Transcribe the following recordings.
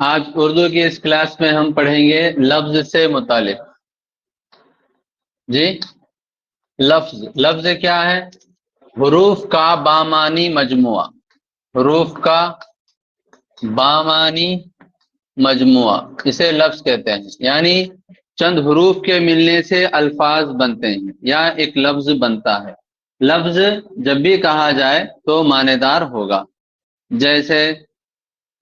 آج اردو کی اس کلاس میں ہم پڑھیں گے لفظ سے متعلق. جی لفظ کیا ہے؟ حروف کا بامانی مجموعہ. حروف کا بامانی مجموعہ اسے لفظ کہتے ہیں. یعنی چند حروف کے ملنے سے الفاظ بنتے ہیں یا ایک لفظ بنتا ہے. لفظ جب بھی کہا جائے تو معنی دار ہوگا، جیسے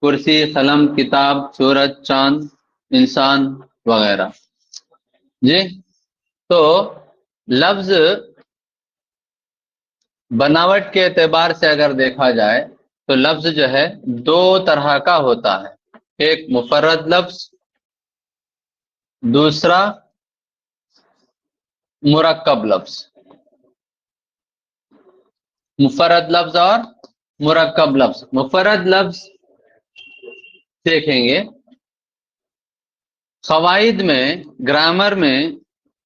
کرسی، قلم، کتاب، سورج، چاند، انسان وغیرہ. جی تو لفظ بناوٹ کے اعتبار سے اگر دیکھا جائے تو لفظ جو ہے دو طرح کا ہوتا ہے. ایک مفرد لفظ، دوسرا مرکب لفظ. مفرد لفظ اور مرکب لفظ. مفرد لفظ دیکھیں گے قواعد میں، گرامر میں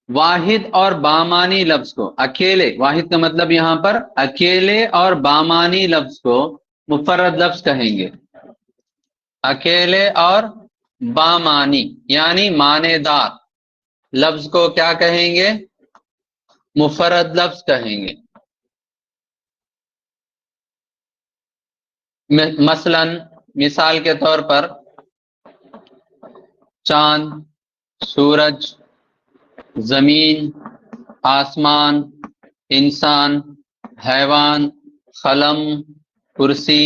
واحد اور بامانی لفظ کو اکیلے، واحد کا مطلب یہاں پر اکیلے اور بامانی لفظ کو مفرد لفظ کہیں گے. اکیلے اور بامانی یعنی معنی دار لفظ کو کیا کہیں گے؟ مفرد لفظ کہیں گے. مثلا مثال کے طور پر چاند، سورج، زمین، آسمان، انسان، حیوان، قلم، کرسی،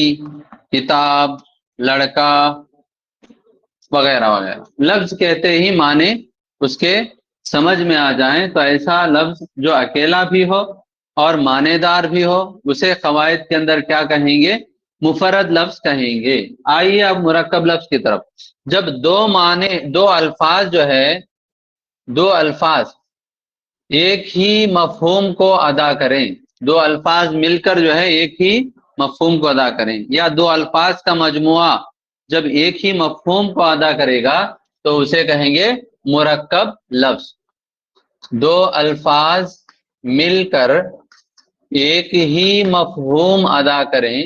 کتاب، لڑکا وغیرہ وغیرہ. لفظ کہتے ہی معنی اس کے سمجھ میں آ جائیں تو ایسا لفظ جو اکیلا بھی ہو اور معنی دار بھی ہو اسے قواعد کے اندر کیا کہیں گے؟ مفرد لفظ کہیں گے. آئیے اب مرکب لفظ کی طرف. جب دو الفاظ جو ہے، دو الفاظ ایک ہی مفہوم کو ادا کریں، دو الفاظ مل کر جو ہے ایک ہی مفہوم کو ادا کریں، یا دو الفاظ کا مجموعہ جب ایک ہی مفہوم کو ادا کرے گا تو اسے کہیں گے مرکب لفظ. دو الفاظ مل کر ایک ہی مفہوم ادا کریں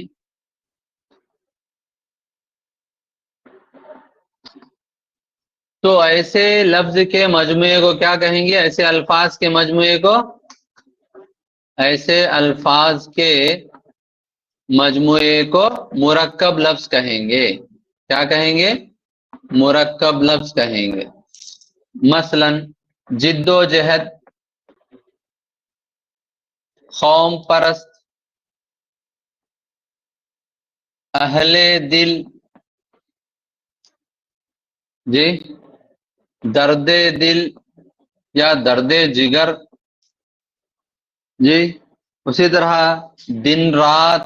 تو ایسے لفظ کے مجموعے کو کیا کہیں گے؟ ایسے الفاظ کے مجموعے کو، ایسے الفاظ کے مجموعے کو مرکب لفظ کہیں گے. کیا کہیں گے؟ مرکب لفظ کہیں گے. مثلا جد و جہد، قوم پرست، اہل دل، جی درد دل یا درد جگر، جی اسی طرح دن رات،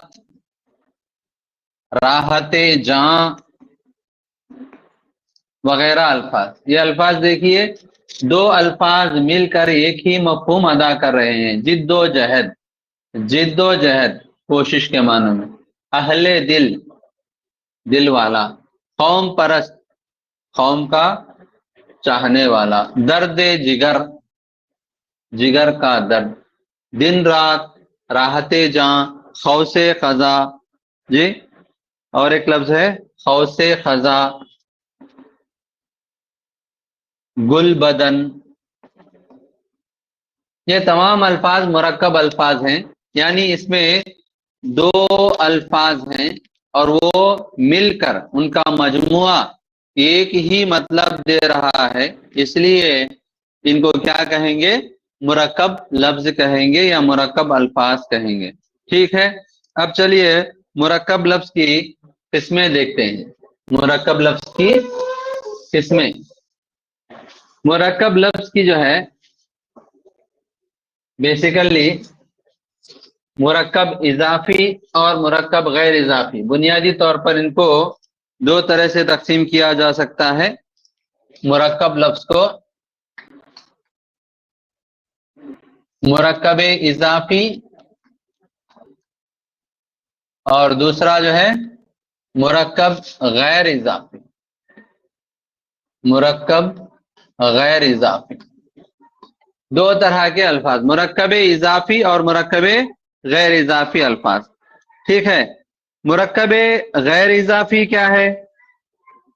راحت جاں وغیرہ الفاظ. یہ الفاظ دیکھیے دو الفاظ مل کر ایک ہی مفہوم ادا کر رہے ہیں. جد و جہد، جد و جہد کوشش کے معنی میں. اہل دل، دل والا. قوم پرست، قوم کا چاہنے والا. درد جگر، جگر کا درد. دن رات، راحت جاں، خوف خزاں. جی اور ایک لفظ ہے خوف خزاں، گل بدن. یہ تمام الفاظ مرکب الفاظ ہیں، یعنی اس میں دو الفاظ ہیں اور وہ مل کر ان کا مجموعہ ایک ہی مطلب دے رہا ہے، اس لیے ان کو کیا کہیں گے؟ مرکب لفظ کہیں گے یا مرکب الفاظ کہیں گے. ٹھیک ہے، اب چلیے مرکب لفظ کی قسمیں دیکھتے ہیں. مرکب لفظ کی قسمیں. مرکب لفظ کی جو ہے بیسیکلی مرکب اضافی اور مرکب غیر اضافی. بنیادی طور پر ان کو دو طرح سے تقسیم کیا جا سکتا ہے. مرکب لفظ کو مرکب اضافی اور دوسرا جو ہے مرکب غیر اضافی. مرکب غیر اضافی دو طرح کے الفاظ، مرکب اضافی اور مرکب غیر اضافی الفاظ. ٹھیک ہے، مرکب غیر اضافی کیا ہے؟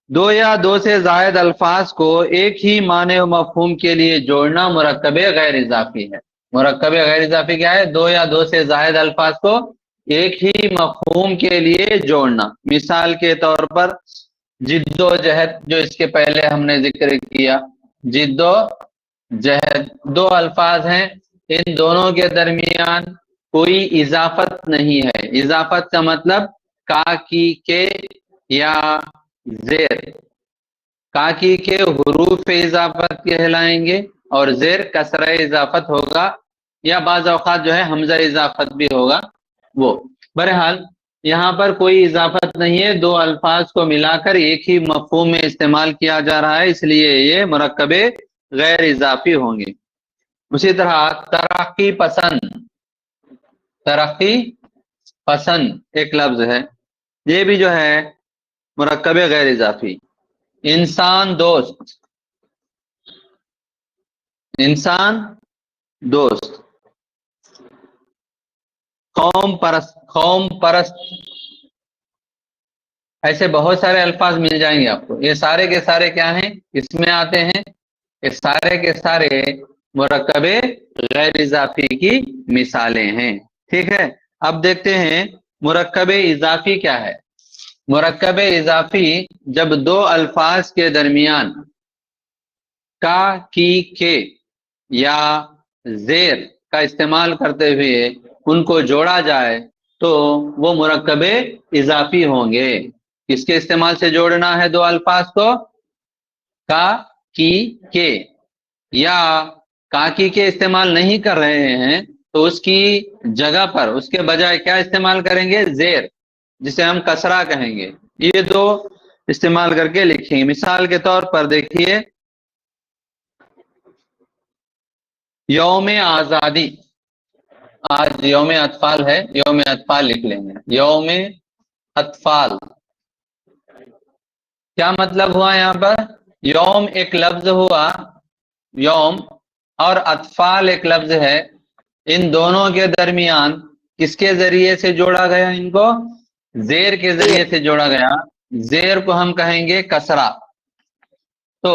دو یا دو سے زائد الفاظ کو ایک ہی معنی و مفہوم کے لیے جوڑنا مرکب غیر اضافی ہے. مرکب غیر اضافی کیا ہے؟ دو یا دو سے زائد الفاظ کو ایک ہی مفہوم کے لیے جوڑنا. مثال کے طور پر جد و جہد، جو اس کے پہلے ہم نے ذکر کیا. جد و جہد دو الفاز ہیں، ان دونوں کے درمیان کوئی اضافت نہیں ہے. اضافت کا مطلب کا کی کے یا زیر. کا کی کے حروف اضافت کہلائیں گے اور زیر کسرہ اضافت ہوگا، یا بعض اوقات جو ہے حمزہ اضافت بھی ہوگا. وہ بہرحال یہاں پر کوئی اضافت نہیں ہے، دو الفاظ کو ملا کر ایک ہی مفہوم میں استعمال کیا جا رہا ہے، اس لیے یہ مرکب غیر اضافی ہوں گے. اسی طرح ترقی پسند. ترقی پسند ایک لفظ ہے، یہ بھی جو ہے مرکب غیر اضافی. انسان دوست. انسان دوست. قوم پرست. قوم پرست. ایسے بہت سارے الفاظ مل جائیں گے آپ کو. یہ سارے کے سارے کیا ہیں؟ اس میں آتے ہیں. یہ سارے کے سارے مرکب غیر اضافی کی مثالیں ہیں. ٹھیک ہے، اب دیکھتے ہیں مرکب اضافی کیا ہے. مرکب اضافی جب دو الفاظ کے درمیان کا کی کے یا زیر کا استعمال کرتے ہوئے ان کو جوڑا جائے تو وہ مرکب اضافی ہوں گے. کس کے استعمال سے جوڑنا ہے دو الفاظ کو؟ کا کی کے. یا کا کی کے استعمال نہیں کر رہے ہیں تو اس کی جگہ پر اس کے بجائے کیا استعمال کریں گے؟ زیر، جسے ہم کسرہ کہیں گے. یہ دو استعمال کر کے لکھیں گے. مثال کے طور پر دیکھیے یوم آزادی. آج یوم اطفال ہے، یوم اطفال لکھ لیں گے. یوم اطفال کیا مطلب ہوا؟ یہاں پر یوم ایک لفظ ہوا، یوم، اور اطفال ایک لفظ ہے. ان دونوں کے درمیان کس کے ذریعے سے جوڑا گیا؟ ان کو زیر کے ذریعے سے جوڑا گیا. زیر کو ہم کہیں گے کسرہ. تو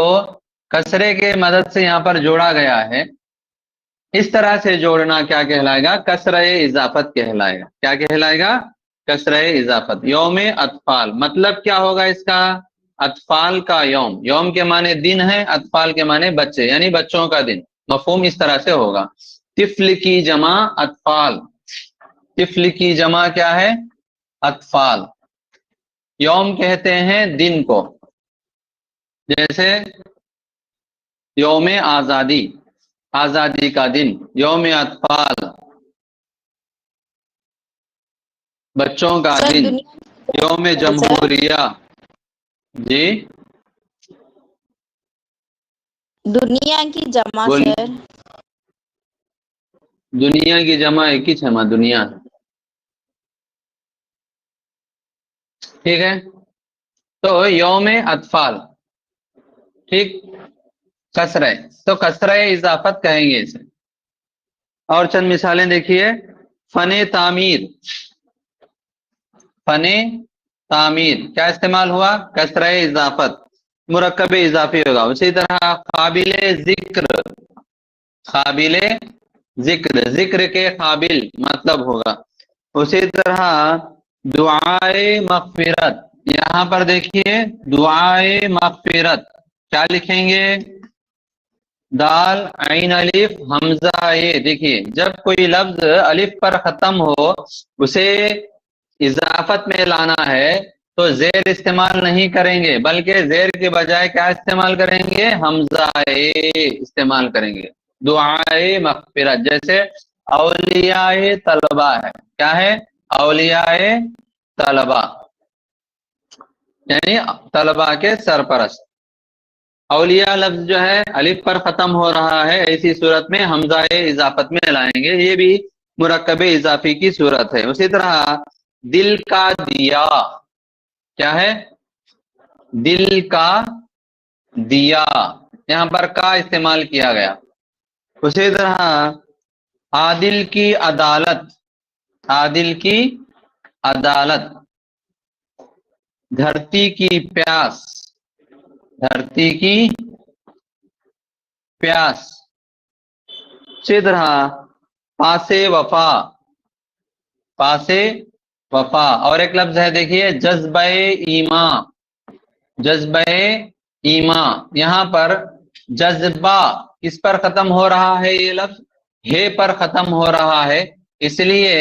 کسرے کے مدد سے یہاں پر جوڑا گیا ہے. اس طرح سے جوڑنا کیا کہلائے گا؟ کسرہ اضافت کہلائے گا. کیا کہلائے گا؟ کسرہ اضافت. یوم اطفال مطلب کیا ہوگا اس کا؟ اطفال کا یوم. یوم کے معنی دن ہے، اطفال کے معنی بچے، یعنی بچوں کا دن. مفہوم اس طرح سے ہوگا. طفل کی جمع اطفال. طفل کی جمع کیا ہے؟ اطفال. یوم کہتے ہیں دن کو، جیسے یوم آزادی، آزادی کا دن. یوم اطفال بچوں کا دن. یوم جمہوریہ. جی دنیا کی جمع بول. سر. دنیا کی جمع ایک ہی ہے، دنیا. ٹھیک ہے، تو یوم اطفال ٹھیک کسرہ، تو کسرہ اضافت کہیں گے اسے. اور چند مثالیں دیکھیے. فن تعمیر. فن تعمیر کیا استعمال ہوا؟ کسرہ اضافت، مرکب اضافی ہوگا. اسی طرح قابل ذکر. قابل ذکر، ذکر کے قابل مطلب ہوگا. اسی طرح دعائے مغفرت. یہاں پر دیکھیے دعائے مغفرت کیا لکھیں گے؟ دال عین الف حمزہ. یہ دیکھیے جب کوئی لفظ الف پر ختم ہو اسے اضافت میں لانا ہے تو زیر استعمال نہیں کریں گے، بلکہ زیر کے بجائے کیا استعمال کریں گے؟ حمزہ استعمال کریں گے. دعائے مغفرت جیسے اولیاء طلبہ ہے. کیا ہے؟ اولیاء طلبہ یعنی طلبہ کے سرپرست. اولیاء لفظ جو ہے الف پر ختم ہو رہا ہے، ایسی صورت میں حمزہ اضافت میں لائیں گے. یہ بھی مرکب اضافی کی صورت ہے. اسی طرح دل کا دیا. کیا ہے؟ دل کا دیا، یہاں پر کا استعمال کیا گیا. اسی طرح عادل کی عدالت. عادل کی عدالت. دھرتی کی پیاس. دھرتی کی پیاس. اسی طرح پاسے وفا, پاسے وفا. اور ایک لفظ ہے دیکھیے جذبہ ایمان, جذبہ ایمان. یہاں پر جذبہ کس پر ختم ہو رہا ہے؟ یہ لفظ ہے پر ختم ہو رہا ہے, اس لیے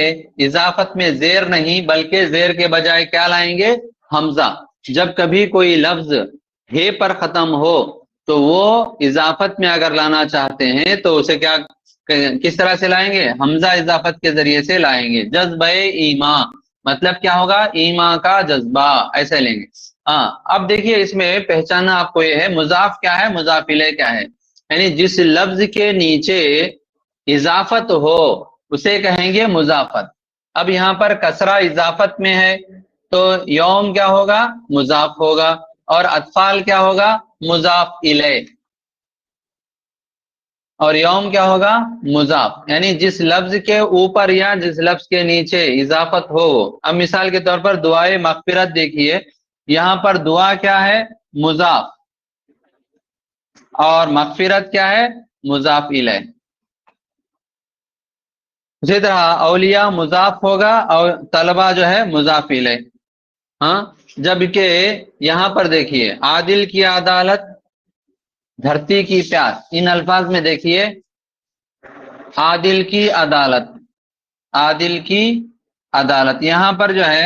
اضافت میں زیر نہیں بلکہ زیر کے بجائے کیا لائیں گے؟ حمزہ. جب کبھی کوئی لفظ ہے پر ختم ہو تو وہ اضافت میں اگر لانا چاہتے ہیں تو اسے کیا کس طرح سے لائیں گے؟ حمزہ اضافت کے ذریعے سے لائیں گے. جذبہ ایمان مطلب کیا ہوگا؟ ایمان کا جذبہ, ایسے لیں گے. ہاں اب دیکھیے اس میں پہچاننا آپ کو یہ ہے مضاف کیا ہے, مضاف الیہ کیا ہے. یعنی جس لفظ کے نیچے اضافت ہو اسے کہیں گے مضافت. اب یہاں پر کسرہ اضافت میں ہے تو یوم کیا ہوگا؟ مضاف ہوگا. اور اطفال کیا ہوگا؟ مضاف الیہ. اور یوم کیا ہوگا؟ مضاف. یعنی جس لفظ کے اوپر یا جس لفظ کے نیچے اضافت ہو. اب مثال کے طور پر دعائے مغفرت دیکھیے, یہاں پر دعا کیا ہے؟ مضاف, اور مغفرت کیا ہے؟ مضاف الیہ. اسی طرح اولیاء مضاف ہوگا اور طلبہ جو ہے مضاف الیہ. ہاں جبکہ یہاں پر دیکھیے عادل کی عدالت, دھرتی کی پیاس, ان الفاظ میں دیکھیے عادل کی عدالت, عادل کی عدالت. یہاں پر جو ہے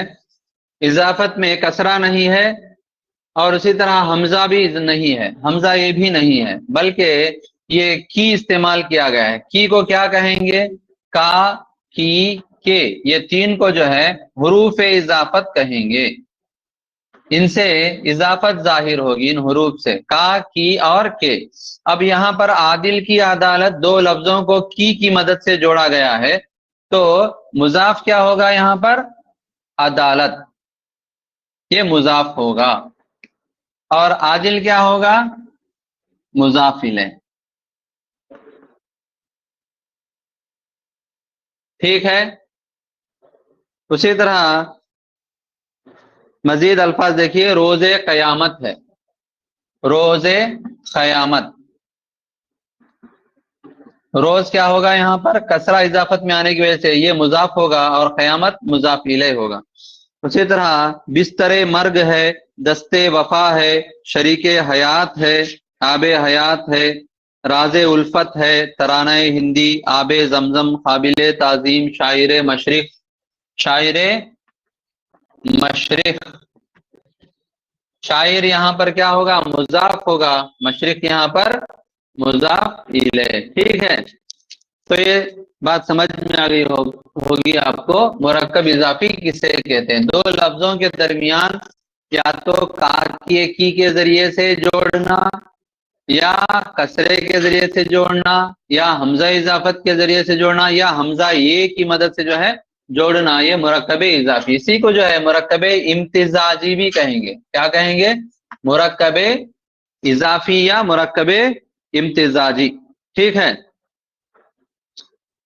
اضافت میں کسرہ نہیں ہے اور اسی طرح حمزہ بھی نہیں ہے, حمزہ یہ بھی نہیں ہے, بلکہ یہ کی استعمال کیا گیا ہے. کی کو کیا کہیں گے؟ کا, کی, کے, یہ تین کو جو ہے حروف اضافت کہیں گے. ان سے اضافت ظاہر ہوگی, ان حروف سے, کا, کی اور کے. اب یہاں پر عادل کی عدالت دو لفظوں کو کی مدد سے جوڑا گیا ہے تو مضاف کیا ہوگا یہاں پر؟ عدالت, یہ مضاف ہوگا. اور عادل کیا ہوگا؟ مضاف الیہ. ٹھیک ہے. اسی طرح مزید الفاظ دیکھیے روز قیامت ہے, روز قیامت. روز کیا ہوگا یہاں پر؟ کسرہ اضافت میں آنے کی وجہ سے یہ مضاف ہوگا اور قیامت مضاف الیہ ہوگا. اسی طرح بستر مرگ ہے, دستے وفا ہے, شریک حیات ہے, آب حیات ہے, راز الفت ہے, ترانہ ہندی, آب زمزم, قابل تعظیم, شاعر مشرق, شاعر مشرق. شاعر یہاں پر کیا ہوگا؟ مضاف ہوگا, مشرق یہاں پر مضاف الیہ. ٹھیک ہے, تو یہ بات سمجھ میں آ گئی ہوگی آپ کو. مرکب اضافی کسے کہتے ہیں؟ دو لفظوں کے درمیان یا تو کی کے ذریعے سے جوڑنا, یا کسرے کے ذریعے سے جوڑنا, یا حمزہ اضافت کے ذریعے سے جوڑنا, یا حمزہ یہ کی مدد سے جو ہے جوڑنا. یہ مرکب اضافی, اسی کو جو ہے مرکب امتزاجی بھی کہیں گے. کیا کہیں گے؟ مرکب اضافی یا مرکب امتزاجی. ٹھیک ہے.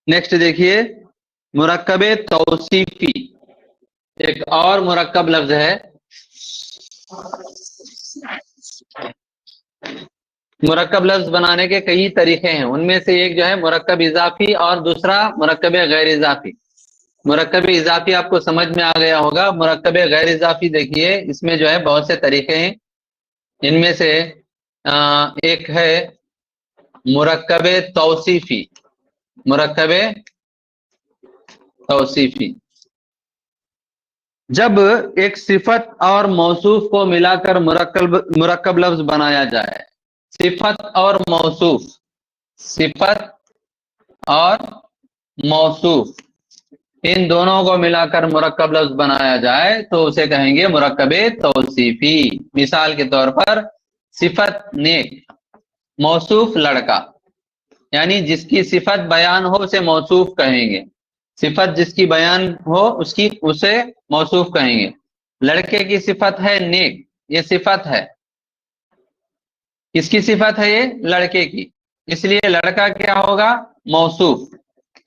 نیکسٹ دیکھیے مرکب توصیفی, ایک اور مرکب لفظ ہے. مرکب لفظ بنانے کے کئی طریقے ہیں, ان میں سے ایک جو ہے مرکب اضافی اور دوسرا مرکب غیر اضافی. مرکب اضافی آپ کو سمجھ میں آ گیا ہوگا. مرکب غیر اضافی دیکھیے اس میں جو ہے بہت سے طریقے ہیں, ان میں سے ایک ہے مرکب توصیفی. مرکب توصیفی جب ایک صفت اور موصوف کو ملا کر مرکب لفظ بنایا جائے. صفت اور موصوف, صفت اور موصوف ان دونوں کو ملا کر مرکب لفظ بنایا جائے تو اسے کہیں گے مرکب توصیفی. مثال کے طور پر صفت نیک, موصوف لڑکا. یعنی جس کی صفت بیان ہو اسے موصوف کہیں گے, صفت جس کی بیان ہو اسے موصوف کہیں گے. لڑکے کی صفت ہے نیک, یہ صفت ہے. کس کی صفت ہے؟ یہ لڑکے کی, اس لیے لڑکا کیا ہوگا؟ موصوف.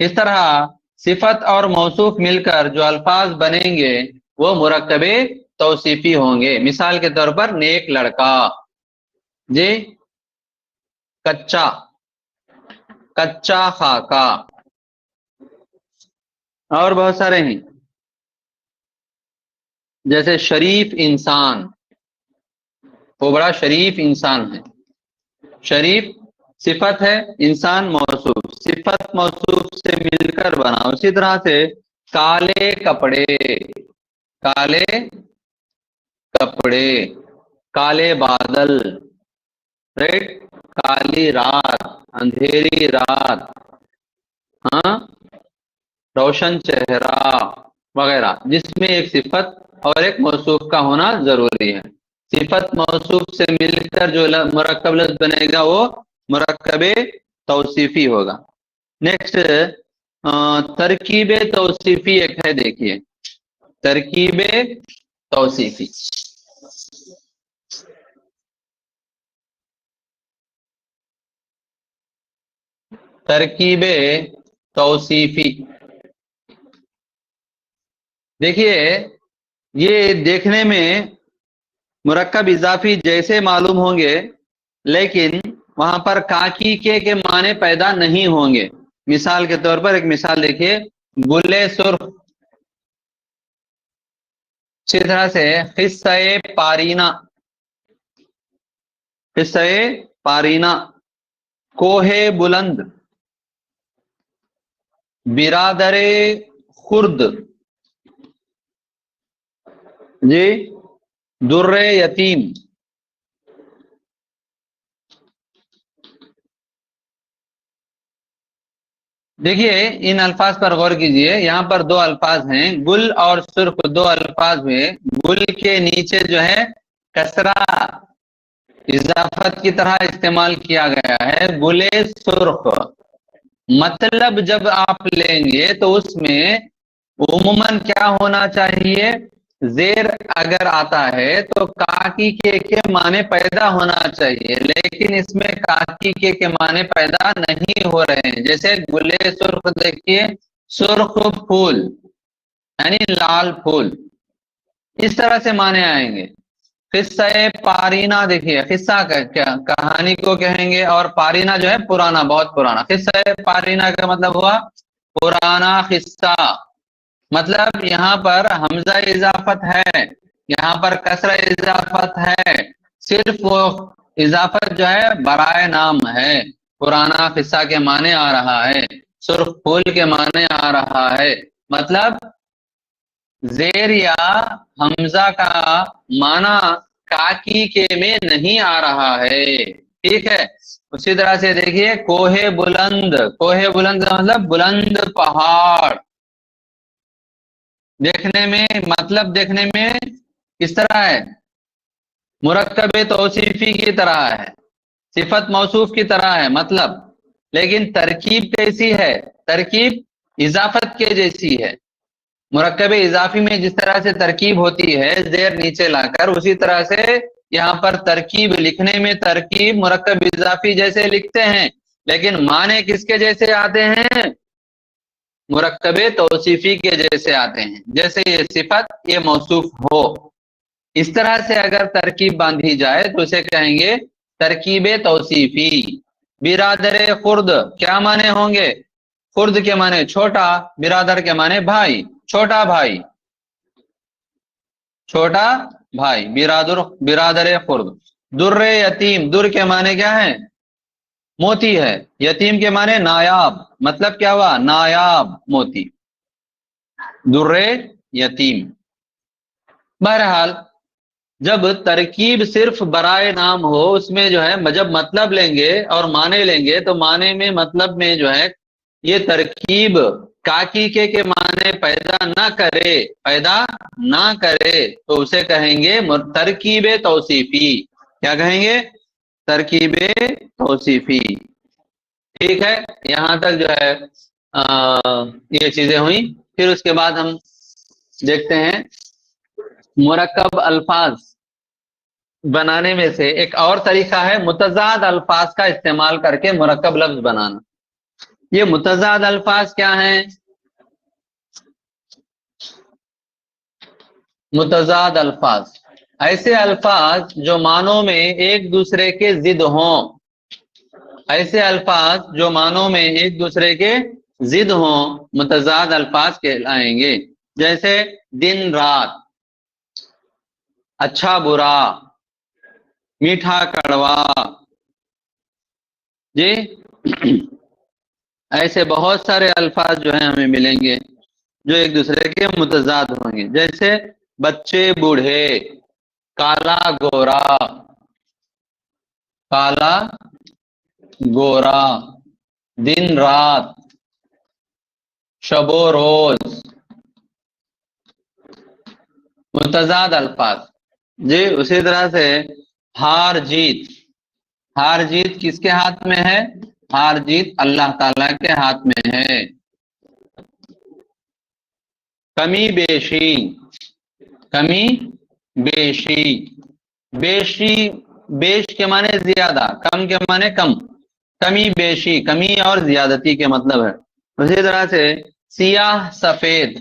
اس طرح صفت اور موصوف مل کر جو الفاظ بنیں گے وہ مرکب توصیفی ہوں گے. مثال کے طور پر نیک لڑکا. جی کچا، کچا خاکا، اور بہت سارے ہیں جیسے شریف انسان، وہ بڑا شریف انسان ہے. شریف صفت ہے، انسان موصوف، صفت موصوف سے مل کر بنا. اسی طرح سے کالے کپڑے، کالے کپڑے، کالے بادل، رائٹ، کالی رات، اندھیری رات، ہاں، روشن چہرہ وغیرہ، جس میں ایک صفت اور ایک موصوف کا ہونا ضروری ہے. صفت موصوف سے مل کر جو مرکب لفظ بنے گا وہ مرکب توصیفی ہوگا. نیکسٹ ترکیب توصیفی ایک ہے، دیکھیے ترکیب توصیفی. ترکیب توصیفی دیکھیے، یہ دیکھنے میں مرکب اضافی جیسے معلوم ہوں گے، لیکن وہاں پر کاکی کے معنی پیدا نہیں ہوں گے. مثال کے طور پر ایک مثال دیکھیے، گلے سرخ. اسی طرح سے قصہ پارینا، قصہ پارینا، کوہ بلند، برادر خرد، جی در یتیم. دیکھیے ان الفاظ پر غور کیجئے، یہاں پر دو الفاظ ہیں، گل اور سرخ، دو الفاظ ہوئے. گل کے نیچے جو ہے کسرہ اضافت کی طرح استعمال کیا گیا ہے، گلے سرخ. مطلب جب آپ لیں گے تو اس میں عموماً کیا ہونا چاہیے، زیر اگر آتا ہے تو کاکی کے معنی پیدا ہونا چاہیے، لیکن اس میں کاکی کے معنی پیدا نہیں ہو رہے ہیں. جیسے گلے سرخ، دیکھیے سرخ پھول یعنی لال پھول، اس طرح سے معنی آئیں گے. قصہ پارینا، دیکھیے قصہ کہانی کو کہیں گے، اور پارینا جو ہے پرانا، بہت پرانا. قصہ پارینا کا مطلب ہوا پرانا قصہ. مطلب یہاں پر حمزہ اضافت ہے، یہاں پر کسرہ اضافت ہے، صرف وہ اضافت جو ہے برائے نام ہے. پرانا قصہ کے معنی آ رہا ہے، سرخ پھول کے معنی آ رہا ہے. مطلب زیر یا حمزہ کا معنی کاکی کے میں نہیں آ رہا ہے. ٹھیک ہے. اسی طرح سے دیکھیے کوہ بلند، کوہ بلند کا مطلب بلند پہاڑ. دیکھنے میں مطلب دیکھنے میں کس طرح ہے، مرکب توصیفی کی طرح ہے، صفت موصوف کی طرح ہے مطلب، لیکن ترکیب کیسی ہے، ترکیب اضافت کے جیسی ہے. مرکب اضافی میں جس طرح سے ترکیب ہوتی ہے زیر نیچے لا کر، اسی طرح سے یہاں پر ترکیب لکھنے میں ترکیب مرکب اضافی جیسے لکھتے ہیں، لیکن معنی کس کے جیسے آتے ہیں، مرکب توصیفی کے جیسے آتے ہیں، جیسے یہ صفت یہ موصوف ہو. اس طرح سے اگر ترکیب باندھی جائے تو اسے کہیں گے ترکیب توصیفی. برادر خرد کیا معنی ہوں گے، خرد کے معنی چھوٹا، برادر کے معنی بھائی، چھوٹا بھائی، چھوٹا بھائی، برادر خرد. در یتیم، در کے معنی کیا ہے، موتی ہے، یتیم کے معنی نایاب، مطلب کیا ہوا، نایاب موتی، در یتیم. بہرحال جب ترکیب صرف برائے نام ہو، اس میں جو ہے جب مطلب لیں گے اور معنی لیں گے تو معنی میں مطلب میں جو ہے یہ ترکیب کاکی کے معنی پیدا نہ کرے، پیدا نہ کرے تو اسے کہیں گے ترکیب توصیفی. کیا کہیں گے، ترکیب توصیفی. ٹھیک ہے، یہاں تک جو ہے یہ چیزیں ہوئیں. پھر اس کے بعد ہم دیکھتے ہیں مرکب الفاظ بنانے میں سے ایک اور طریقہ ہے متضاد الفاظ کا استعمال کر کے مرکب لفظ بنانا. یہ متضاد الفاظ کیا ہیں، متضاد الفاظ ایسے الفاظ جو معنوں میں ایک دوسرے کے ضد ہوں، ایسے الفاظ جو معنوں میں ایک دوسرے کے ضد ہوں متضاد الفاظ کہلائیں گے. جیسے دن رات، اچھا برا، میٹھا کڑوا. جی ایسے بہت سارے الفاظ جو ہیں ہمیں ملیں گے جو ایک دوسرے کے متضاد ہوں گے. جیسے بچے بوڑھے، کالا گورا، کالا گورا، دن رات، شب و روز. متضاد الفاظ. جی اسی طرح سے ہار جیت. ہار جیت کس کے ہاتھ میں ہے؟ ہار جیت اللہ تعالی کے ہاتھ میں ہے. کمی بیشی، کمی بیشی. بیشی، بیش کے معنی زیادہ، کم کے معنی کم. کمی بیشی، کمی اور زیادتی کے مطلب ہے. اسی طرح سے سیاہ سفید،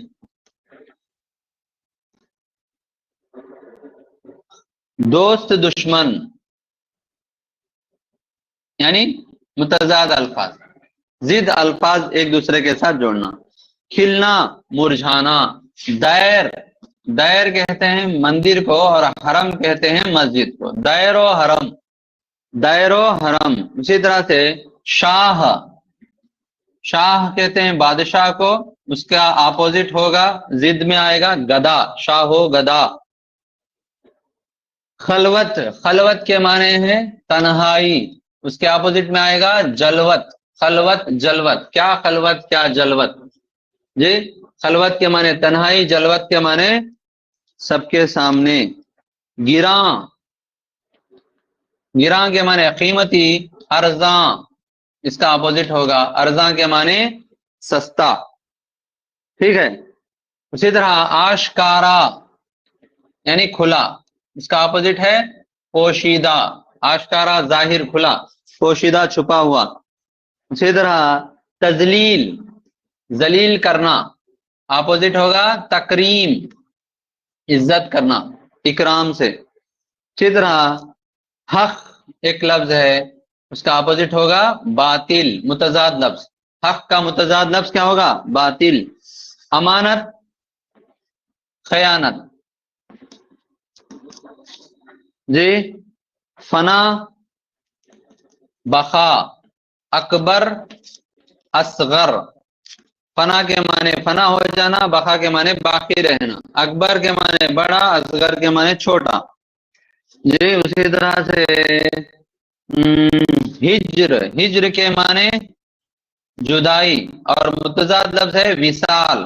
دوست دشمن، یعنی متضاد الفاظ، ضد الفاظ ایک دوسرے کے ساتھ جوڑنا. کھلنا، مرجھانا. دیر، دیر کہتے ہیں مندر کو اور حرم کہتے ہیں مسجد کو. دیر و حرم، دیر و حرم. اسی طرح سے شاہ، شاہ کہتے ہیں بادشاہ کو، اس کا اپوزٹ ہوگا ضد میں آئے گا گدا، شاہو گدا. خلوت، خلوت کے معنی ہے تنہائی، اس کے اپوزٹ میں آئے گا جلوت. خلوت جلوت، کیا خلوت کیا جلوت. جی خلوت کے معنی تنہائی، جلوت کے معنی سب کے سامنے. گراں، گراں کے معنی قیمتی، ارزاں اس کا اپوزٹ ہوگا ارزاں کے معنی سستا. ٹھیک ہے. اسی طرح آشکارا یعنی کھلا، اس کا اپوزٹ ہے پوشیدہ. آشکارا ظاہر کھلا، پوشیدہ چھپا ہوا. اسی طرح تذلیل، ذلیل کرنا، اپوزٹ ہوگا تکریم، عزت کرنا اکرام سے. اسی طرح حق ایک لفظ ہے، اس کا اپوزٹ ہوگا باطل، متضاد لفظ. حق کا متضاد لفظ کیا ہوگا؟ باطل. امانت، خیانت. جی فنا، بقا. اکبر، اصغر. فنا کے معنی فنا ہو جانا، بقا کے معنی باقی رہنا. اکبر کے معنی بڑا، اصغر کے معنی چھوٹا. جی اسی طرح سے ہجر، ہجر کے معنی جدائی اور متضاد لفظ ہے وصال.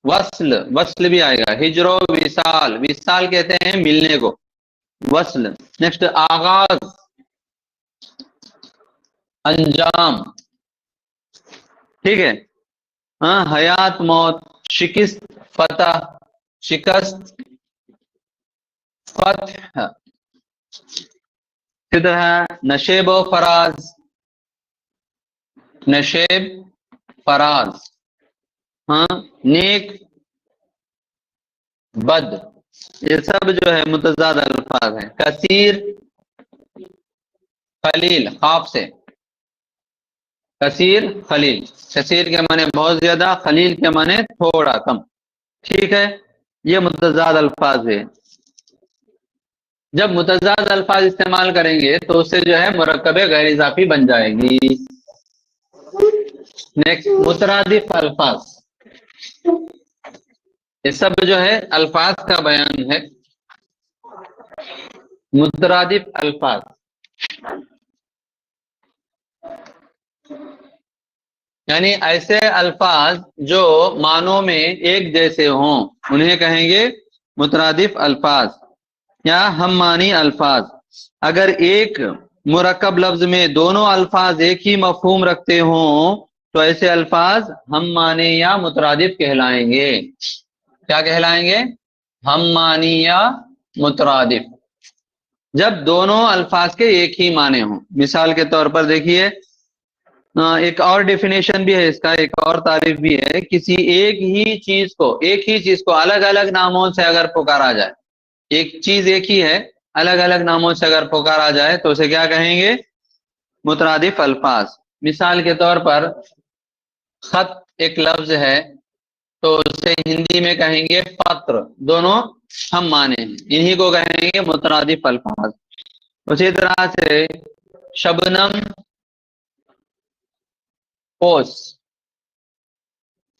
وصل، وصل بھی آئے گا. ہجر و وصال، وصال کہتے ہیں ملنے کو، وصل. نیکسٹ آغاز، انجام. ٹھیک ہے. ہاں حیات، موت. شکست، فتح. شکست، فتح. اسی طرح نشیب و فراز، نشیب، فراز. ہاں نیک، بد. یہ سب جو ہے متضاد الفاظ ہیں. کثیر، خلیل، خواب سے. کثیر، خلیل. کثیر کے معنی بہت زیادہ، خلیل کے معنی تھوڑا کم. ٹھیک ہے. یہ متضاد الفاظ ہے. جب متضاد الفاظ استعمال کریں گے تو اس سے جو ہے مرکب غیر اضافی بن جائے گی. نیکسٹ مترادف الفاظ. یہ سب جو ہے الفاظ کا بیان ہے. مترادف الفاظ یعنی ایسے الفاظ جو معنوں میں ایک جیسے ہوں انہیں کہیں گے مترادف الفاظ یا ہم معنی الفاظ. اگر ایک مرکب لفظ میں دونوں الفاظ ایک ہی مفہوم رکھتے ہوں تو ایسے الفاظ ہم معنی یا مترادف کہلائیں گے. کیا کہلائیں گے؟ ہم معنی یا مترادف. جب دونوں الفاظ کے ایک ہی معنی ہوں. مثال کے طور پر دیکھیے، ایک اور ڈیفینیشن بھی ہے اس کا، ایک اور تعریف بھی ہے. کسی ایک ہی چیز کو الگ الگ ناموں سے اگر پکارا جائے، ایک چیز ایک ہی ہے، الگ الگ ناموں سے اگر پکارا جائے تو اسے کیا کہیں گے؟ مترادف الفاظ۔ مثال کے طور پر خط ایک لفظ ہے تو اسے ہندی میں کہیں گے پتر، دونوں ہم معنی ہیں، انہی کو کہیں گے مترادف الفاظ۔ اسی طرح سے شبنم اوس،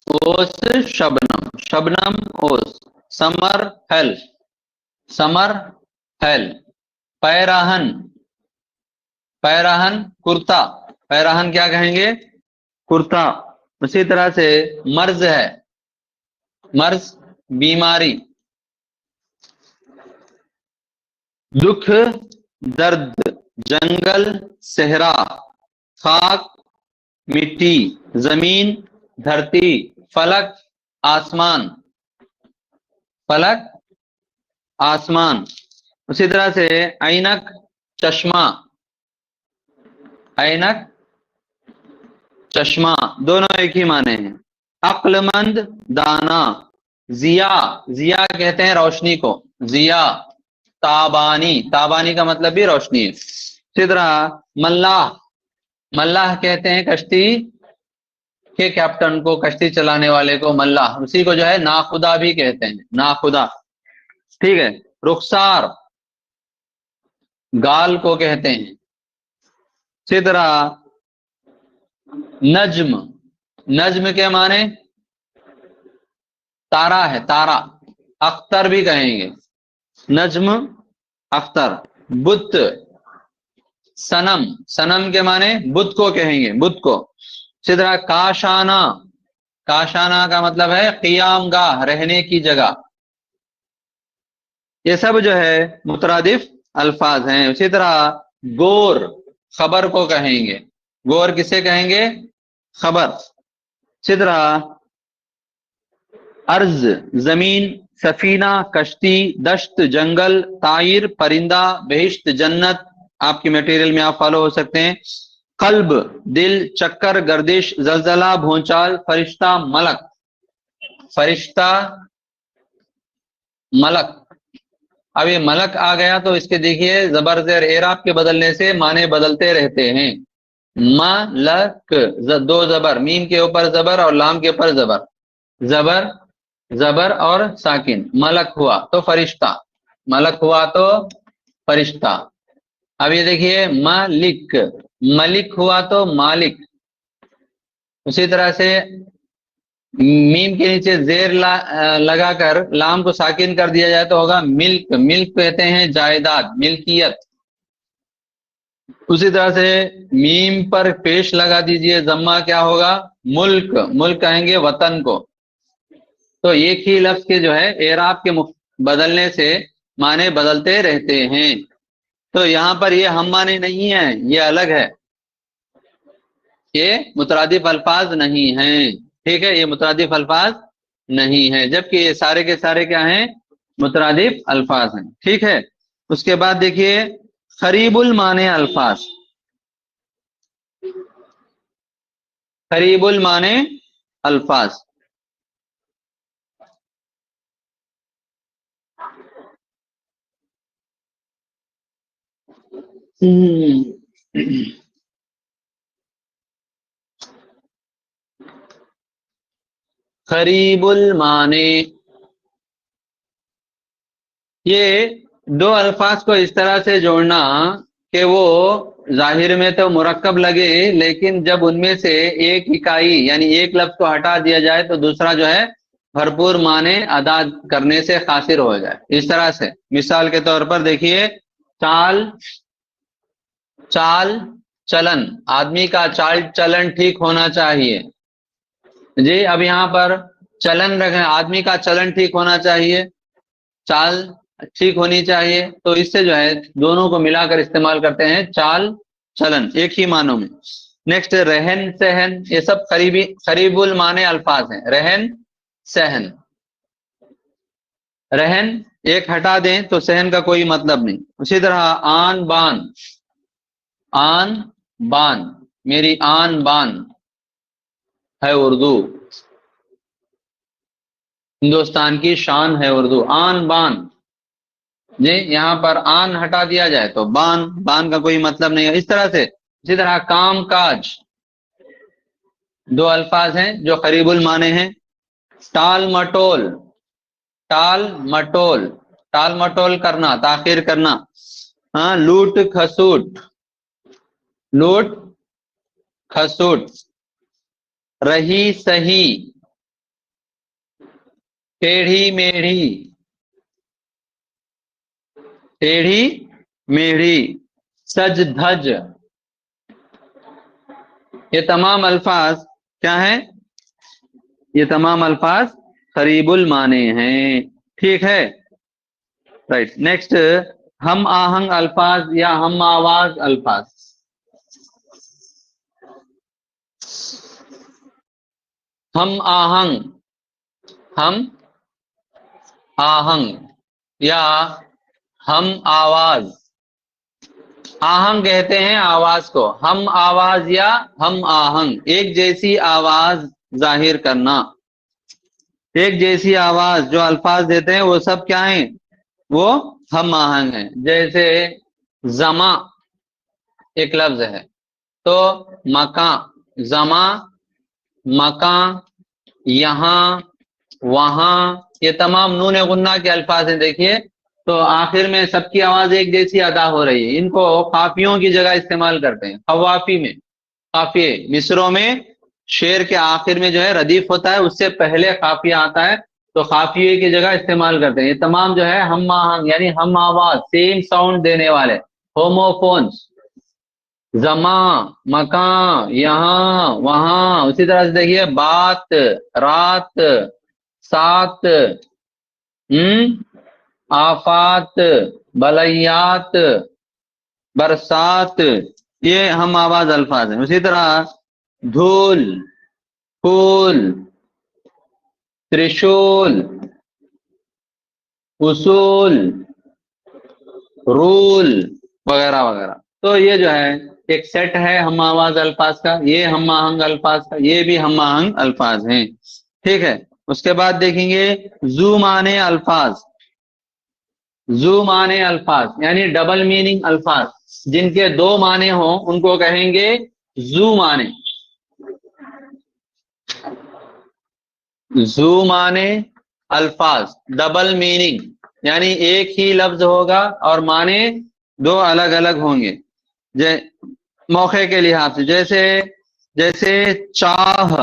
اوس شبنم، شبنم اوس۔ سمر ہیل، سمر ہیل۔ پیراہن، پیراہن کرتا، پیراہن کیا کہیں گے؟ کرتا۔ اسی طرح سے مرض ہے، مرض بیماری۔ دکھ درد، جنگل صحرا، خاک مٹی، زمین دھرتی، فلک آسمان، فلک آسمان۔ اسی طرح سے عینک چشمہ، عینک چشمہ، دونوں ایک ہی معنی ہیں۔ عقل مند دانا، ضیا، ضیا کہتے ہیں روشنی کو، ضیا۔ تابانی، تابانی کا مطلب بھی روشنی ہے۔ اسی طرح ملاح، ملاح کہتے ہیں کشتی کے کیپٹن کو، کشتی چلانے والے کو ملاح۔ اسی کو جو ہے ناخدا بھی کہتے ہیں، ناخدا، ٹھیک ہے۔ رخسار گال کو کہتے ہیں۔ اسی طرح نجم، نجم کے معنی تارا ہے، تارا۔ اختر بھی کہیں گے، نجم اختر۔ بت، صنم، صنم کے معنی بت کو کہیں گے، بت کو۔ اسی طرح کاشانہ، کاشانہ کا مطلب ہے قیام گاہ، رہنے کی جگہ۔ یہ سب جو ہے مترادف الفاظ ہیں۔ اسی طرح گور، خبر کو کہیں گے، گور کسے کہیں گے؟ خبر۔ اسی طرح ارض زمین، سفینہ کشتی، دشت جنگل، طائر پرندہ، بہشت جنت، آپ کی میٹیریل میں آپ فالو ہو سکتے ہیں۔ قلب دل، چکر گردش، زلزلہ بھونچال، فرشتہ ملک، فرشتہ ملک۔ اب یہ ملک آ گیا تو اس کے دیکھیے زبر زیر اعراب کے بدلنے سے معنی بدلتے رہتے ہیں۔ ملک، دو زبر، میم کے اوپر زبر اور لام کے اوپر زبر، زبر زبر اور ساکن۔ ملک ہوا تو فرشتہ، ملک ہوا تو فرشتہ۔ اب یہ دیکھیے ملک، ملک ہوا تو مالک۔ اسی طرح سے میم کے نیچے زیر لگا کر لام کو ساکن کر دیا جائے تو ہوگا ملک، ملک کہتے ہیں جائیداد، ملکیت۔ اسی طرح سے میم پر پیش لگا دیجئے ضمہ، کیا ہوگا؟ ملک، ملک کہیں گے وطن کو۔ تو ایک ہی لفظ کے جو ہے اعراب کے بدلنے سے معنی بدلتے رہتے ہیں۔ تو یہاں پر یہ ہم معنی نہیں ہیں، یہ الگ ہے، یہ مترادف الفاظ نہیں ہیں، ٹھیک ہے، یہ مترادف الفاظ نہیں ہیں، جبکہ یہ سارے کے سارے کیا ہیں؟ مترادف الفاظ ہیں، ٹھیک ہے۔ اس کے بعد دیکھیے قریب المعنی الفاظ، قریب المعنی الفاظ۔ قریب المعنی، یہ دو الفاظ کو اس طرح سے جوڑنا کہ وہ ظاہر میں تو مرکب لگے، لیکن جب ان میں سے ایک اکائی یعنی ایک لفظ کو ہٹا دیا جائے تو دوسرا جو ہے بھرپور معنی ادا کرنے سے قاصر ہو جائے۔ اس طرح سے مثال کے طور پر دیکھیے چال، چال چلن، آدمی کا چال چلن ٹھیک ہونا چاہیے جی۔ اب یہاں پر چلن رکھیں، آدمی کا چلن ٹھیک ہونا چاہیے، چال ٹھیک ہونی چاہیے، تو اس سے جو ہے دونوں کو ملا کر استعمال کرتے ہیں، چال چلن، ایک ہی معنوں میں۔ نیکسٹ رہن سہن، یہ سب قریب المعنی الفاظ ہیں۔ رہن سہن، رہن ایک ہٹا دیں تو سہن کا کوئی مطلب نہیں۔ اسی طرح آن بان، آن بان، میری آن بان ہے اردو، ہندوستان کی شان ہے اردو، آن بان۔ جی یہاں پر آن ہٹا دیا جائے تو بان، بان کا کوئی مطلب نہیں ہے، اس طرح سے۔ اسی طرح کام کاج، دو الفاظ ہیں جو قریب المعنی ہیں۔ ٹال مٹول، ٹال مٹول، ٹال مٹول کرنا، تاخیر کرنا۔ ہاں، لوٹ کھسوٹ، لوٹ کھسوٹ۔ رہی سہی، ٹیڑھی میڑھی، ٹیڑھی میڑھی۔ سج دھج، یہ تمام الفاظ کیا ہیں؟ یہ تمام الفاظ قریب المعنی ہیں، ٹھیک ہے، رائٹ۔ نیکسٹ، ہم آہنگ الفاظ یا ہم آواز الفاظ۔ ہم آہنگ، ہم آہنگ یا ہم آواز۔ آہنگ کہتے ہیں آواز کو، ہم آواز یا ہم آہنگ، ایک جیسی آواز ظاہر کرنا، ایک جیسی آواز جو الفاظ دیتے ہیں وہ سب کیا ہیں؟ وہ ہم آہنگ ہیں۔ جیسے زماں ایک لفظ ہے تو مکاں، زماں، مکاں، یہاں، وہاں، یہ تمام نون غنہ کے الفاظ ہیں۔ دیکھیے تو آخر میں سب کی آواز ایک جیسی ادا ہو رہی ہے، ان کو قافیوں کی جگہ استعمال کرتے ہیں۔ قوافی میں، قافیے مصروں میں شعر کے آخر میں جو ہے ردیف ہوتا ہے، اس سے پہلے قافیہ آتا ہے تو قافیے کی جگہ استعمال کرتے ہیں۔ یہ تمام جو ہے ہم آہنگ یعنی ہم آواز، سیم ساؤنڈ دینے والے، ہوموفونس۔ زماں، مکان، یہاں، وہاں۔ اسی طرح سے دیکھیے بات، رات، سات، آفات، بلیات، برسات، یہ ہم آواز الفاظ ہیں۔ اسی طرح دھول، پھول، ترشول، اصول، رول وغیرہ وغیرہ۔ تو یہ جو ہے ایک سیٹ ہے ہم آواز الفاظ کا، یہ ہم آہنگ الفاظ کا، یہ بھی ہم آہنگ الفاظ ہیں، ٹھیک ہے۔ اس کے بعد دیکھیں گے ذو معنی الفاظ۔ ذو معنی الفاظ یعنی ڈبل میننگ الفاظ، جن کے دو معنی ہوں ان کو کہیں گے ذو معنی۔ ذو معنی الفاظ، ڈبل میننگ یعنی ایک ہی لفظ ہوگا اور معنی دو الگ الگ ہوں گے۔ موقع کے لحاظ سے جیسے چاہ،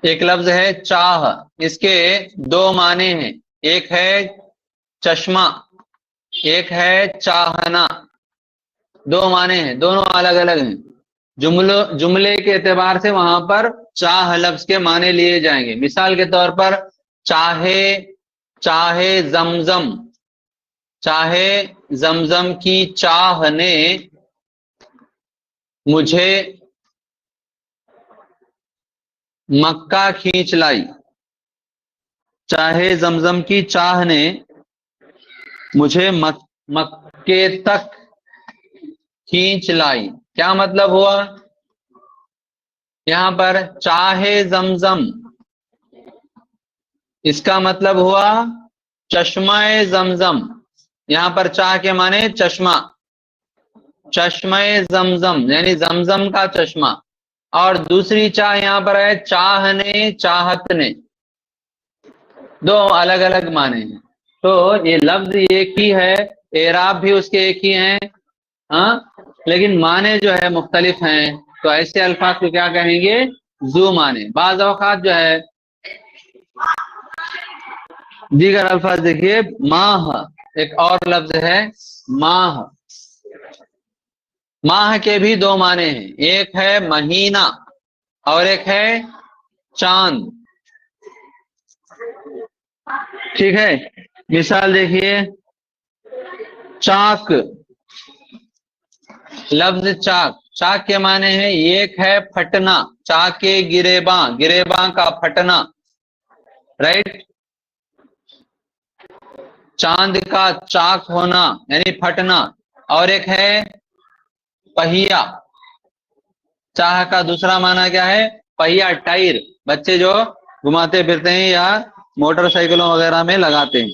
ایک لفظ ہے چاہ، اس کے دو معنی ہیں، ایک ہے چشمہ، ایک ہے چاہنا، دو معنی ہیں، دونوں الگ الگ ہیں۔ جملے کے اعتبار سے وہاں پر چاہ لفظ کے معنی لیے جائیں گے۔ مثال کے طور پر چاہے زمزم، چاہے زمزم کی چاہ نے مجھے مکہ کھینچ لائی، چاہے زمزم کی چاہ نے مجھے مکے تک کھینچ لائی۔ کیا مطلب ہوا؟ یہاں پر چاہے زمزم، اس کا مطلب ہوا چشمہ زمزم۔ یہاں پر چاہ کے معنی چشمہ، چشمہ زمزم یعنی زمزم کا چشمہ۔ اور دوسری چاہ یہاں پر ہے چاہنے، چاہت نے، دو الگ الگ معنی ہیں۔ تو یہ لفظ ایک ہی ہے، اعراب بھی اس کے ایک ہی ہیں، ہاں، لیکن معنی جو ہے مختلف ہیں۔ تو ایسے الفاظ کو کیا کہیں گے؟ ذو معنی۔ بعض اوقات جو ہے دیگر الفاظ دیکھیے ماہ، ایک اور لفظ ہے ماہ۔ ماہ کے بھی دو معنی ہیں، ایک ہے مہینہ اور ایک ہے چاند، ٹھیک ہے۔ مثال دیکھیے چاک، لفظ چاک، چاک کے معنی ہے ایک ہے پھٹنا، چاک کے گریباں، گریباں کا پھٹنا، رائٹ۔ چاند کا چاک ہونا یعنی پھٹنا، اور ایک ہے پہیا۔ چاہ کا دوسرا معنی کیا ہے؟ پہیا، ٹائر، بچے جو گھماتے پھرتے ہیں یا موٹر سائیکلوں وغیرہ میں لگاتے ہیں۔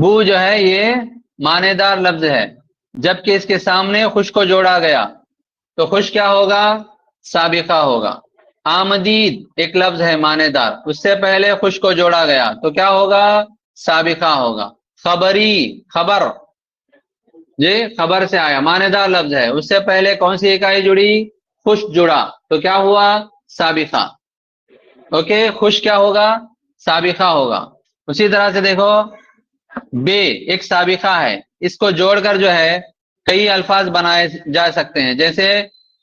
بو جو ہے یہ معنی دار لفظ ہے، جبکہ اس کے سامنے خوش کو جوڑا گیا تو خوش کیا ہوگا؟ سابقہ ہوگا۔ آمدید ایک لفظ ہے معنی دار، اس سے پہلے خوش کو جوڑا گیا تو کیا ہوگا؟ سابقہ ہوگا۔ خبری خبر، جی خبر سے آیا، معنی دار لفظ ہے، اس سے پہلے کون سی اکائی جڑی؟ خوش جڑا تو کیا ہوا؟ سابقہ۔ اوکے، خوش کیا ہوگا؟ سابقہ ہوگا۔ اسی طرح سے دیکھو بے ایک سابقہ ہے، اس کو جوڑ کر جو ہے کئی الفاظ بنائے جا سکتے ہیں، جیسے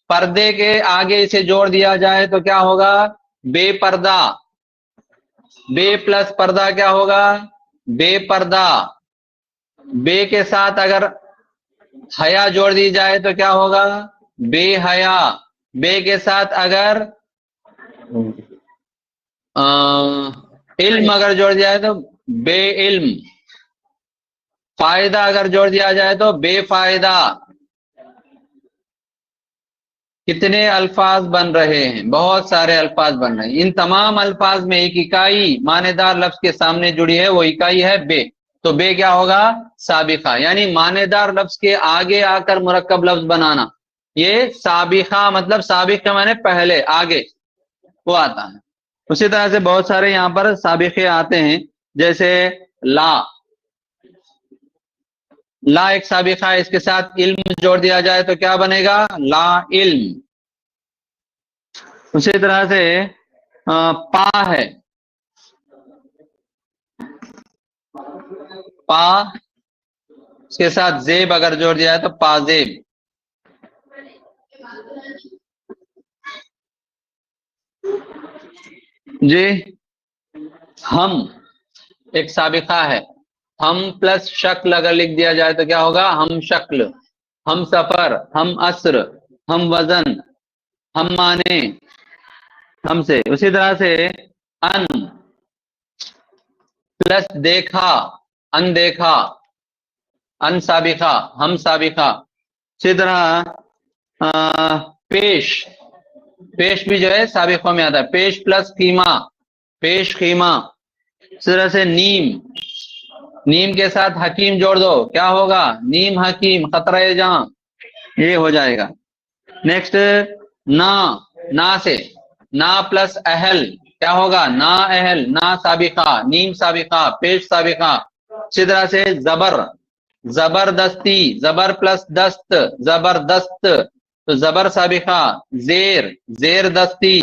پردے کے آگے اسے جوڑ دیا جائے تو کیا ہوگا؟ بے پردہ۔ بے پلس پردہ کیا ہوگا؟ بے پردہ۔ بے کے ساتھ اگر حیا جوڑ دی جائے تو کیا ہوگا؟ بے حیا۔ بے کے ساتھ اگر علم اگر جوڑ دیا جائے تو بے علم۔ فائدہ اگر جوڑ دیا جائے تو بے فائدہ۔ کتنے الفاظ بن رہے ہیں؟ بہت سارے الفاظ بن رہے ہیں۔ ان تمام الفاظ میں ایک اکائی معنی دار لفظ کے سامنے جڑی ہے، وہ اکائی ہے بے، تو بے کیا ہوگا؟ سابقہ۔ یعنی معنی دار لفظ کے آگے آ کر مرکب لفظ بنانا، یہ سابقہ، مطلب سابق کے معنی پہلے آگے وہ آتا ہے۔ اسی طرح سے بہت سارے یہاں پر سابقے آتے ہیں، جیسے لا۔ لا ایک سابقہ ہے، اس کے ساتھ علم جوڑ دیا جائے تو کیا بنے گا؟ لا علم۔ اسی طرح سے پا ہے، پا اس کے ساتھ زیب اگر جوڑ دیا جائے تو پا زیب۔ جی ہم ایک سابقہ ہے، ہم پلس شکل اگر لکھ دیا جائے تو کیا ہوگا؟ ہم شکل۔ ہم سفر، ہم عصر، ہم وزن، ہم معنی، ہم سے۔ اسی طرح سے ان پلس دیکھا، ان دیکھا، ان سابقہ، ہم سابقہ۔ اسی طرح پیش، پیش بھی جو ہے سابقوں میں آتا ہے، پیش پلس خیمہ، پیش خیمہ۔ اس طرح سے نیم، نیم کے ساتھ حکیم جوڑ دو کیا ہوگا؟ نیم حکیم، خطرہ جاں، یہ ہو جائے گا۔ نیکسٹ نا، نا سے نا پلس اہل کیا ہوگا؟ نا اہل، نا سابقہ، نیم سابقہ، پیش سابقہ۔ اسی طرح سے زبر، زبردستی، زبر پلس دست، زبردست، تو زبر سابقہ، زیر، زیر دستی،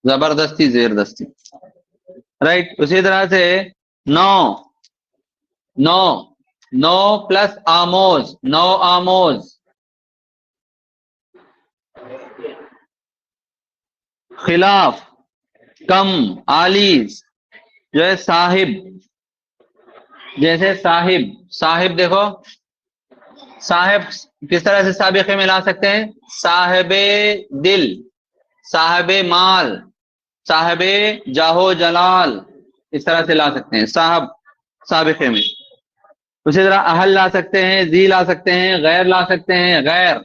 زبردستی، زیر دستی، رائٹ۔ اسی طرح سے نو، نو، نو پلس آموز، نو آموز۔ خلاف، کم، آلیز جو ہے صاحب، جیسے صاحب، صاحب دیکھو صاحب کس طرح سے سابقے میں لا سکتے ہیں؟ صاحب دل، صاحب مال، صاحب جاہو جلال، اس طرح سے لا سکتے ہیں صاحب سابقے میں۔ اسی طرح اہل لا سکتے ہیں، ذی لا سکتے ہیں، غیر لا سکتے ہیں، غیر،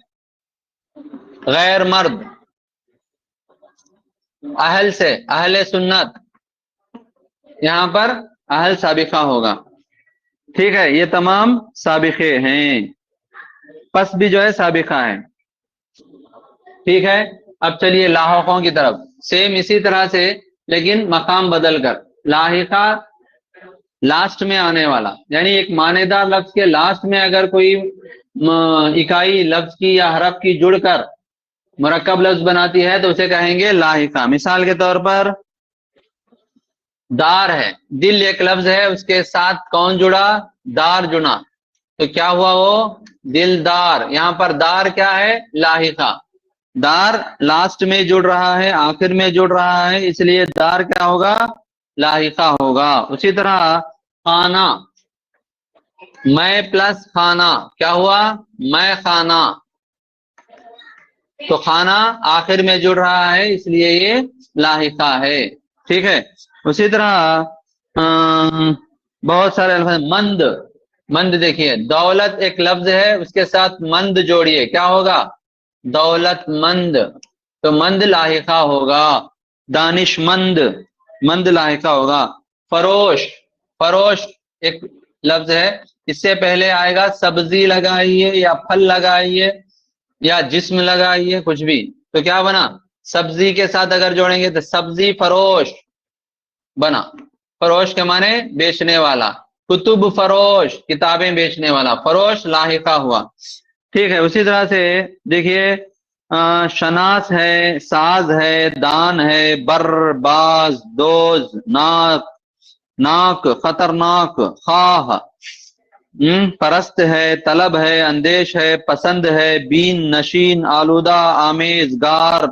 غیر مرد۔ اہل سے اہل سنت، یہاں پر اہل سابقہ ہوگا، ٹھیک ہے۔ یہ تمام سابقے ہیں، پس بھی جو ہے سابقہ ہے، ٹھیک ہے۔ اب چلیے لاحقوں کی طرف، سیم اسی طرح سے لیکن مقام بدل کر۔ لاحقہ لاسٹ میں آنے والا، یعنی ایک معنی دار لفظ کے لاسٹ میں اگر کوئی اکائی لفظ کی یا حرف کی جڑ کر مرکب لفظ بناتی ہے تو اسے کہیں گے لاحقہ۔ مثال کے طور پر دار ہے، دل ایک لفظ ہے، اس کے ساتھ کون جڑا؟ دار جڑا، تو کیا ہوا؟ وہ دلدار۔ یہاں پر دار کیا ہے؟ لاحقہ۔ دار لاسٹ میں جڑ رہا ہے، آخر میں جڑ رہا ہے، اس لیے دار کیا ہوگا؟ لاحقہ ہوگا۔ اسی طرح خانہ، میں پلس خانہ کیا ہوا؟ میں خانہ، تو خانہ آخر میں جڑ رہا ہے اس لیے یہ لاحقہ ہے، ٹھیک ہے۔ اسی طرح بہت سارے الفاظ، مند، مند دیکھیے دولت ایک لفظ ہے، اس کے ساتھ مند جوڑیے کیا ہوگا؟ دولت مند، تو مند لاحقہ ہوگا۔ دانش مند، مند لاحقہ ہوگا۔ فروش، فروش ایک لفظ ہے، اس سے پہلے آئے گا سبزی لگائیے یا پھل لگائیے یا جسم لگائیے کچھ بھی، تو کیا بنا؟ سبزی کے ساتھ اگر جوڑیں گے تو سبزی فروش بنا۔ فروش کے معنی بیچنے والا، کتب فروش کتابیں بیچنے والا، فروش لاحقہ ہوا، ٹھیک ہے۔ اسی طرح سے دیکھیے شناس ہے، ساز ہے، دان ہے، بر، باز، دوز، ناک، ناک خطرناک، خواہ پرست ہے، طلب ہے، اندیش ہے، پسند ہے، بین نشین، آلودہ، آمیز، گار،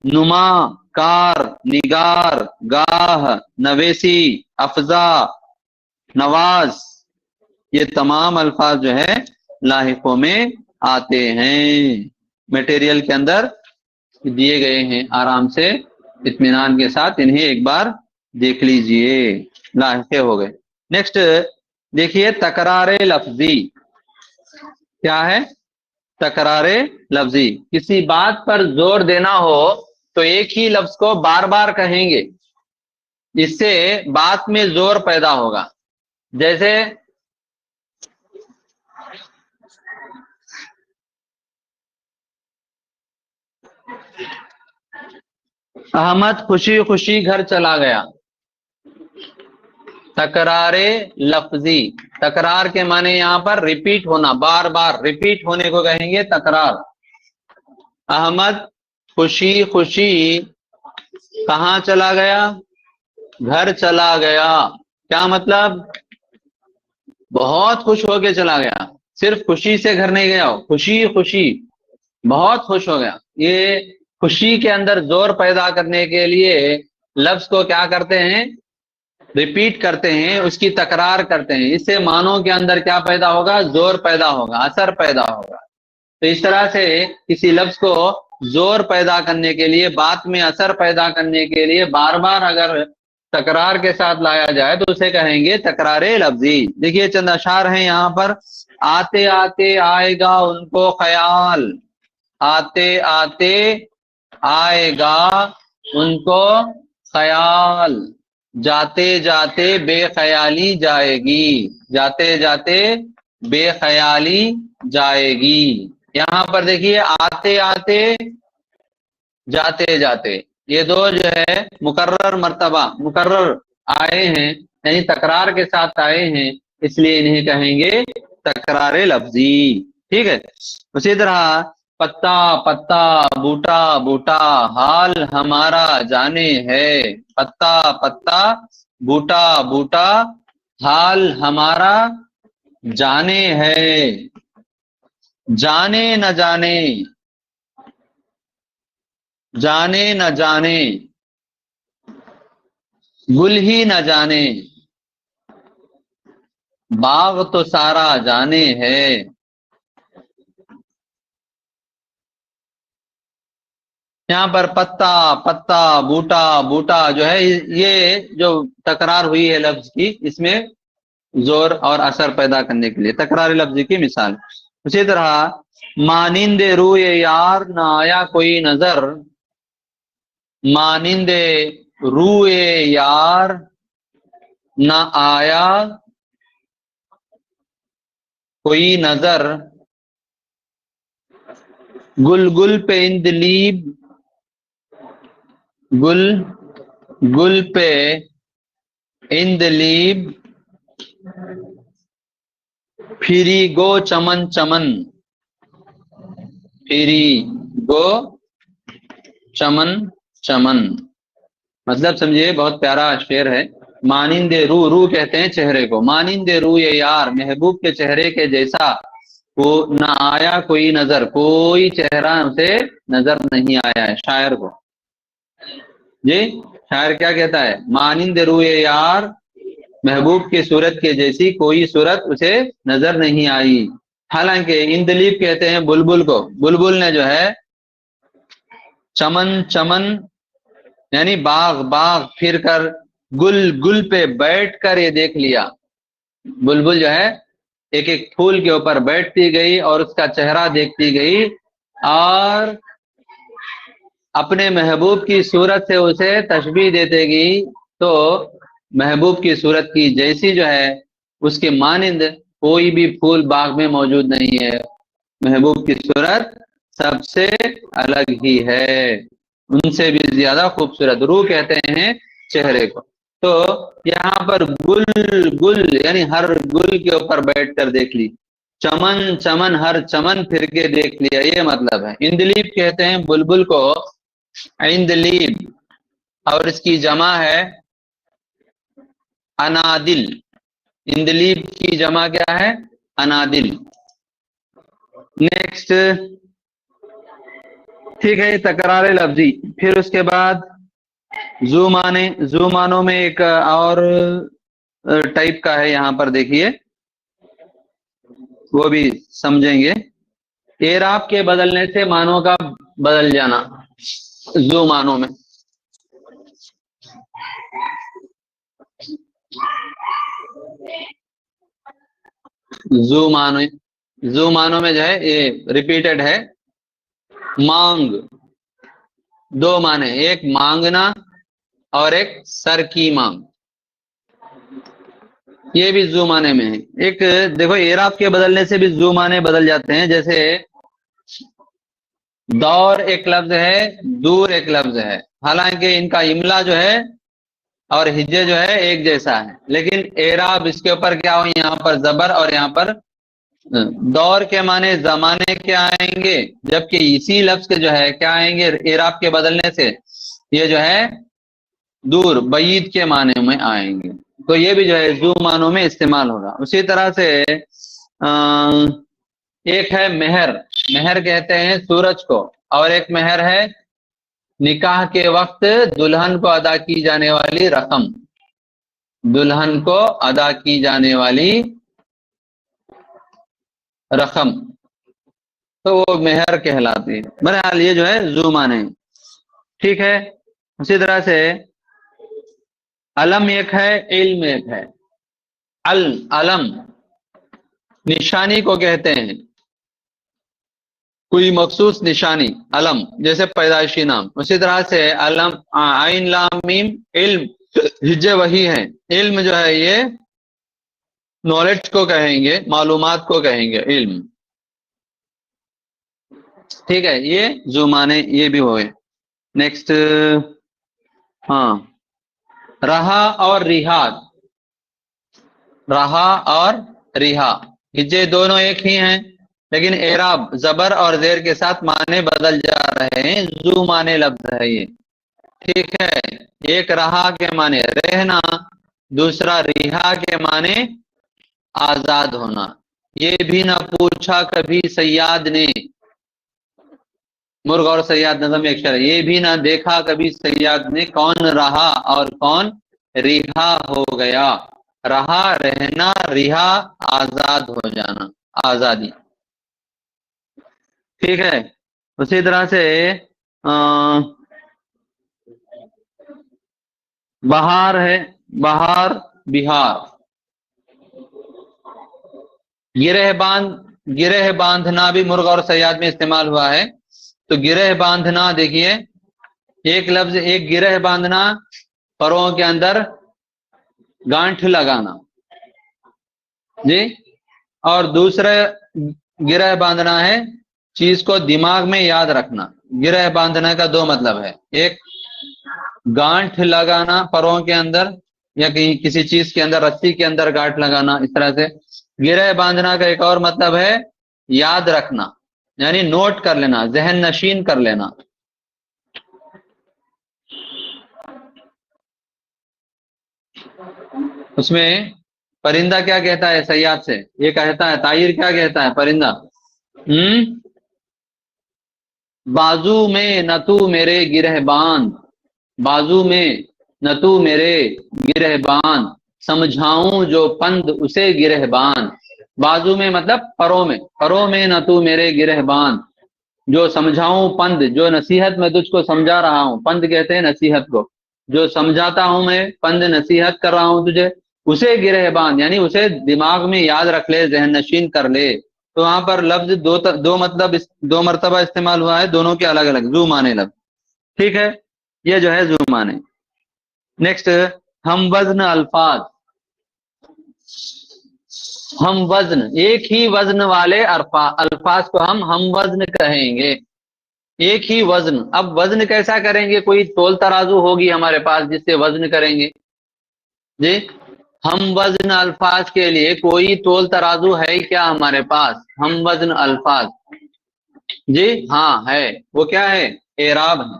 نما، کار، نگار، گاہ، نویسی، افزا، نواز، یہ تمام الفاظ جو ہے لاحقوں میں آتے ہیں، میٹیریل کے اندر دیے گئے ہیں، آرام سے اطمینان کے ساتھ انہیں ایک بار دیکھ لیجئے، لاحقے ہو گئے۔ نیکسٹ دیکھیے تکرار لفظی، کیا ہے؟ تکرار لفظی، کسی بات پر زور دینا ہو تو ایک ہی لفظ کو بار بار کہیں گے، اس سے بات میں زور پیدا ہوگا۔ جیسے احمد خوشی خوشی گھر چلا گیا، تکرار لفظی، تکرار کے معنی یہاں پر ریپیٹ ہونا، بار بار ریپیٹ ہونے کو کہیں گے تکرار۔ احمد خوشی خوشی کہاں چلا گیا؟ گھر چلا گیا، کیا مطلب؟ بہت خوش ہو کے چلا گیا، صرف خوشی سے گھر نہیں گیا، خوشی خوشی بہت خوش ہو گیا۔ یہ خوشی کے اندر زور پیدا کرنے کے لیے لفظ کو کیا کرتے ہیں؟ ریپیٹ کرتے ہیں، اس کی تکرار کرتے ہیں، اس سے معنوں کے اندر کیا پیدا ہوگا؟ زور پیدا ہوگا، اثر پیدا ہوگا۔ تو اس طرح سے کسی لفظ کو زور پیدا کرنے کے لیے، بات میں اثر پیدا کرنے کے لیے بار بار اگر تکرار کے ساتھ لایا جائے تو اسے کہیں گے تکرار لفظی۔ دیکھیے چند اشعار ہیں یہاں پر، آتے آتے آئے گا ان کو خیال، آتے آتے آئے گا ان کو خیال، جاتے جاتے بے خیالی جائے گی، جاتے جاتے بے خیالی جائے گی۔ یہاں پر دیکھیے آتے آتے، جاتے جاتے، یہ دو جو ہے مکرر مرتبہ مکرر آئے ہیں، یعنی تکرار کے ساتھ آئے ہیں، اس لیے انہیں کہیں گے تکرار لفظی، ٹھیک ہے۔ اسی طرح پتا پتا، بوٹا بوٹا، حال ہمارا جانے ہے، پتا پتا، بوٹا بوٹا، حال ہمارا جانے ہے، جانے نہ جانے، جانے نہ جانے، گل ہی نہ جانے، باغ تو سارا جانے ہے۔ یہاں پر پتا پتا، بوٹا بوٹا جو ہے، یہ جو تکرار ہوئی ہے لفظ کی، اس میں زور اور اثر پیدا کرنے کے لیے تکرار لفظ کی مثال۔ اسی طرح مانند روئے یار نہ آیا کوئی نظر، مانند روئے یار نہ آیا کوئی نظر، گل گل پہ اندلیب، گل گل پہ اندلیب، پھری گو چمن چمن، پھری گو چمن چمن، مطلب سمجھیے، بہت پیارا شعر ہے۔ مانند رو، رو کہتے ہیں چہرے کو، مانند رو یہ یار، محبوب کے چہرے کے جیسا، وہ نہ آیا کوئی نظر، کوئی چہرہ اسے نظر نہیں آیا ہے شاعر کو۔ جی شاعر کیا کہتا ہے؟ مانند رو یہ یار، محبوب کی صورت کے جیسی کوئی صورت اسے نظر نہیں آئی۔ حالانکہ اندلیب کہتے ہیں بلبل کو، بلبل نے جو ہے چمن چمن یعنی باغ باغ پھر کر، گل گل پہ بیٹھ کر یہ دیکھ لیا، بلبل جو ہے ایک ایک پھول کے اوپر بیٹھتی گئی اور اس کا چہرہ دیکھتی گئی، اور اپنے محبوب کی صورت سے اسے تشبیہ دیتے گئی، تو محبوب کی صورت کی جیسی جو ہے اس کے مانند کوئی بھی پھول باغ میں موجود نہیں ہے. محبوب کی صورت سب سے الگ ہی ہے، ان سے بھی زیادہ خوبصورت. روح کہتے ہیں چہرے کو. تو یہاں پر گل گل یعنی ہر گل کے اوپر بیٹھ کر دیکھ لی، چمن چمن ہر چمن پھر کے دیکھ لیا، یہ مطلب ہے. اندلیب کہتے ہیں بلبل کو اندلیب، اور اس کی جمع ہے انادل. اندلیب کی جمع کیا ہے؟ انادل. نیکسٹ، ٹھیک ہے، تکرار لفظی. پھر اس کے بعد زو معنی. زو معنوں میں ایک اور ٹائپ کا ہے، یہاں پر دیکھیے، وہ بھی سمجھیں گے. اعراب کے بدلنے سے معنوں کا بدل جانا زو معنوں میں. زو معنوں میں جو ہے یہ ریپیٹڈ ہے. مانگ، دو معنی، ایک مانگنا اور ایک سر کی مانگ، یہ بھی زو معنی میں ہے. ایک دیکھو اعراب کے بدلنے سے بھی زو معنی بدل جاتے ہیں. جیسے دور ایک لفظ ہے، دور ایک لفظ ہے، حالانکہ ان کا املا جو ہے اور ہجے جو ہے ایک جیسا ہے، لیکن اعراب اس کے اوپر کیا ہو، یہاں پر زبر اور یہاں پر دور کے معنی زمانے کے آئیں گے، جبکہ اسی لفظ کے جو ہے کیا آئیں گے اعراب کے بدلنے سے، یہ جو ہے دور بعید کے معنی میں آئیں گے. تو یہ بھی جو ہے زو معنوں میں استعمال ہوگا. اسی طرح سے ایک ہے مہر. مہر کہتے ہیں سورج کو، اور ایک مہر ہے نکاح کے وقت دلہن کو ادا کی جانے والی رقم. دلہن کو ادا کی جانے والی رقم، تو وہ مہر کہلاتی ہے. بہرحال یہ جو ہے زو معنی. ٹھیک ہے. اسی طرح سے علم ایک ہے، علم ایک ہے. علم نشانی کو کہتے ہیں، کوئی مخصوص نشانی، علم، جیسے پیدائشی نام. اسی طرح سے علم عین لام میم علم ہجے وہی ہیں. علم جو ہے یہ نالج کو کہیں گے، معلومات کو کہیں گے علم. ٹھیک ہے، یہ زو معنی یہ بھی ہوئے. نیکسٹ، ہاں، رہا اور رہاد. رہا اور رہا ہجے دونوں ایک ہی ہیں، لیکن اعراب زبر اور زیر کے ساتھ معنی بدل جا رہے ہیں. زو معنی لفظ ہے یہ. ٹھیک ہے، ایک رہا کے معنی رہنا، دوسرا رہا کے معنی آزاد ہونا. یہ بھی نہ پوچھا کبھی صیاد نے، مرغ اور صیاد نظم ایک شعر. یہ بھی نہ دیکھا کبھی صیاد نے، کون رہا اور کون رہا ہو گیا. رہا رہنا، رہا آزاد ہو جانا، آزادی. ٹھیک ہے. اسی طرح سے بہار ہے، بہار، بہار. گرہ باندھنا بھی مرغ اور صیاد میں استعمال ہوا ہے. تو گرہ باندھنا دیکھیے، ایک لفظ، ایک گرہ باندھنا پروں کے اندر گانٹھ لگانا جی، اور دوسرا گرہ باندھنا ہے چیز کو دماغ میں یاد رکھنا. گرہ باندھنا کا دو مطلب ہے، ایک گانٹھ لگانا پروں کے اندر، یا کسی چیز کے اندر، رسی کے اندر گانٹھ لگانا. اس طرح سے گرہ باندھنا کا ایک اور مطلب ہے یاد رکھنا، یعنی نوٹ کر لینا، ذہن نشین کر لینا. اس میں پرندہ کیا کہتا ہے صیاد سے؟ یہ کہتا ہے طائر کیا کہتا ہے پرندہ؟ بازو میں نہ تو میرے گرہ باندھ، بازو میں نہ تو میرے گرہ باندھ، سمجھاؤں جو پند اسے گرہ باندھ. بازو میں مطلب پروں میں، پروں میں نہ تو میرے گرہ باندھ، جو سمجھاؤں پند، جو نصیحت میں تجھ کو سمجھا رہا ہوں. پند کہتے ہیں نصیحت کو، جو سمجھاتا ہوں میں، پند نصیحت کر رہا ہوں تجھے، اسے گرہ باندھ یعنی اسے دماغ میں یاد رکھ لے، ذہن نشین کر لے. تو وہاں پر لفظ دو مرتبہ استعمال ہوا ہے، دونوں کے الگ الگ زو معنی لفظ. ٹھیک ہے، یہ جو ہے زو معنی. نیکسٹ، ہم وزن الفاظ، ہم وزن، ایک ہی وزن والے الفاظ کو ہم وزن کہیں گے، ایک ہی وزن۔ اب وزن کیسا کریں گے؟ کوئی تول ترازو ہوگی ہمارے پاس جس سے وزن کریں گے جی؟ ہم وزن الفاظ کے لیے کوئی تول ترازو ہے کیا ہمارے پاس؟ ہم وزن الفاظ جی ہاں ہے، وہ کیا ہے؟ اعراب ہے،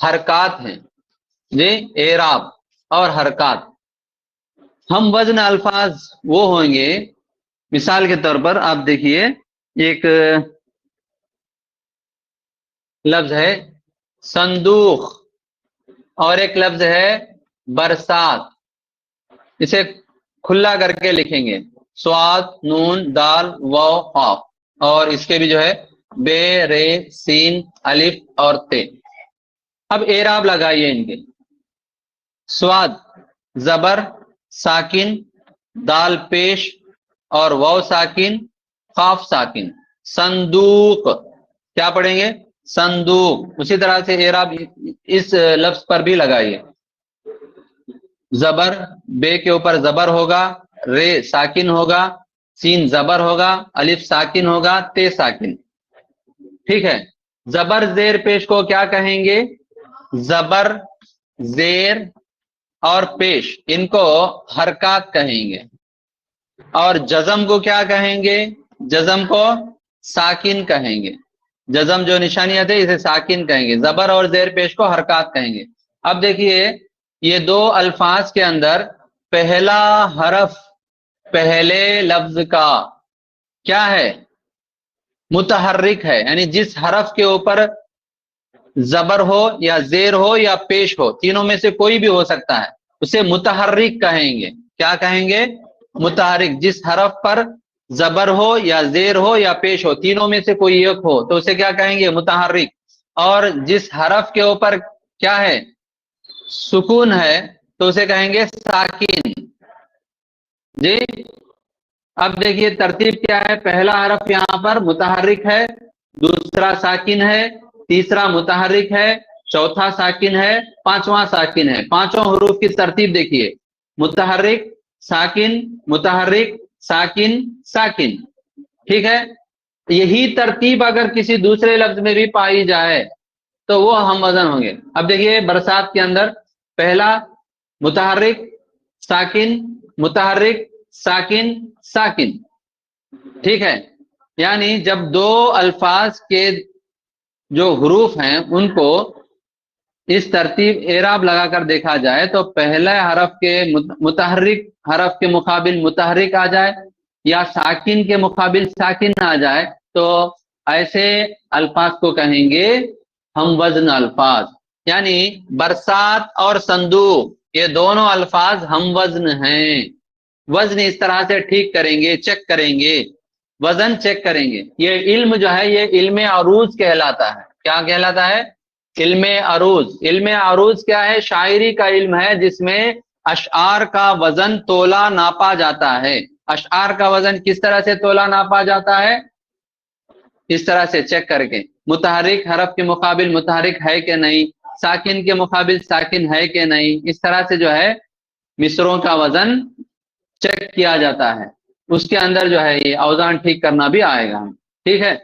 حرکات ہیں جی، اعراب اور حرکات۔ ہم وزن الفاظ وہ ہوں گے، مثال کے طور پر آپ دیکھیے، ایک لفظ ہے صندوق اور ایک لفظ ہے برسات، اسے کھلا کر کے لکھیں گے، صاد نون دال واو قاف، اور اس کے بھی جو ہے بے رے سین الف اور تے۔ اب اعراب لگائیے ان کے، صاد زبر ساکن، دال پیش اور واو ساکن، قاف ساکن، صندوق، کیا پڑھیں گے؟ صندوق۔ اسی طرح سے اعراب اس لفظ پر بھی لگائیے، زبر، بے کے اوپر زبر ہوگا، رے ساکن ہوگا، سین زبر ہوگا، الف ساکن ہوگا، تے ساکن، ٹھیک ہے؟ زبر زیر پیش کو کیا کہیں گے؟ زبر زیر اور پیش، ان کو حرکات کہیں گے، اور جزم کو کیا کہیں گے؟ جزم کو ساکن کہیں گے، جزم جو نشانیت ہے اسے ساکن کہیں گے، زبر اور زیر پیش کو حرکات کہیں گے۔ اب دیکھیے یہ دو الفاظ کے اندر پہلا حرف پہلے لفظ کا کیا ہے؟ متحرک ہے، یعنی جس حرف کے اوپر زبر ہو یا زیر ہو یا پیش ہو، تینوں میں سے کوئی بھی ہو سکتا ہے، اسے متحرک کہیں گے۔ کیا کہیں گے؟ متحرک۔ جس حرف پر زبر ہو یا زیر ہو یا پیش ہو، تینوں میں سے کوئی ایک ہو تو اسے کیا کہیں گے؟ متحرک۔ اور جس حرف کے اوپر کیا ہے؟ سکون ہے تو اسے کہیں گے ساکن جی۔ اب دیکھیے ترتیب کیا ہے، پہلا حرف یہاں پر متحرک ہے، دوسرا ساکن ہے، تیسرا متحرک ہے، چوتھا ساکن ہے، پانچواں ساکن ہے۔ پانچوں حروف کی ترتیب دیکھیے، متحرک ساکن متحرک ساکن ساکن، ٹھیک ہے؟ یہی ترتیب اگر کسی دوسرے لفظ میں بھی پائی جائے تو وہ ہم وزن ہوں گے۔ اب دیکھیے برسات کے اندر پہلا متحرک ساکن متحرک ساکن ساکن، ٹھیک ہے؟ یعنی جب دو الفاظ کے جو حروف ہیں ان کو اس ترتیب اعراب لگا کر دیکھا جائے تو پہلے حرف کے متحرک حرف کے مقابل متحرک آ جائے یا ساکن کے مقابل ساکن آ جائے تو ایسے الفاظ کو کہیں گے ہم وزن الفاظ۔ یعنی برسات اور صندوق یہ دونوں الفاظ ہم وزن ہیں۔ وزن اس طرح سے ٹھیک کریں گے، چیک کریں گے، وزن چیک کریں گے۔ یہ علم جو ہے یہ علم عروض کہلاتا ہے۔ کیا کہلاتا ہے؟ علم عروض۔ علم عروض کیا ہے؟ شاعری کا علم ہے جس میں اشعار کا وزن تولا ناپا جاتا ہے۔ اشعار کا وزن کس طرح سے تولا ناپا جاتا ہے؟ اس طرح سے چیک کر کے، متحرک حرف کے مقابل متحرک ہے کہ نہیں، ساکن کے مقابل ساکن ہے کہ نہیں، اس طرح سے جو ہے مصروں کا وزن چیک کیا جاتا ہے۔ اس کے اندر جو ہے یہ اوزان ٹھیک کرنا بھی آئے گا، ٹھیک ہے؟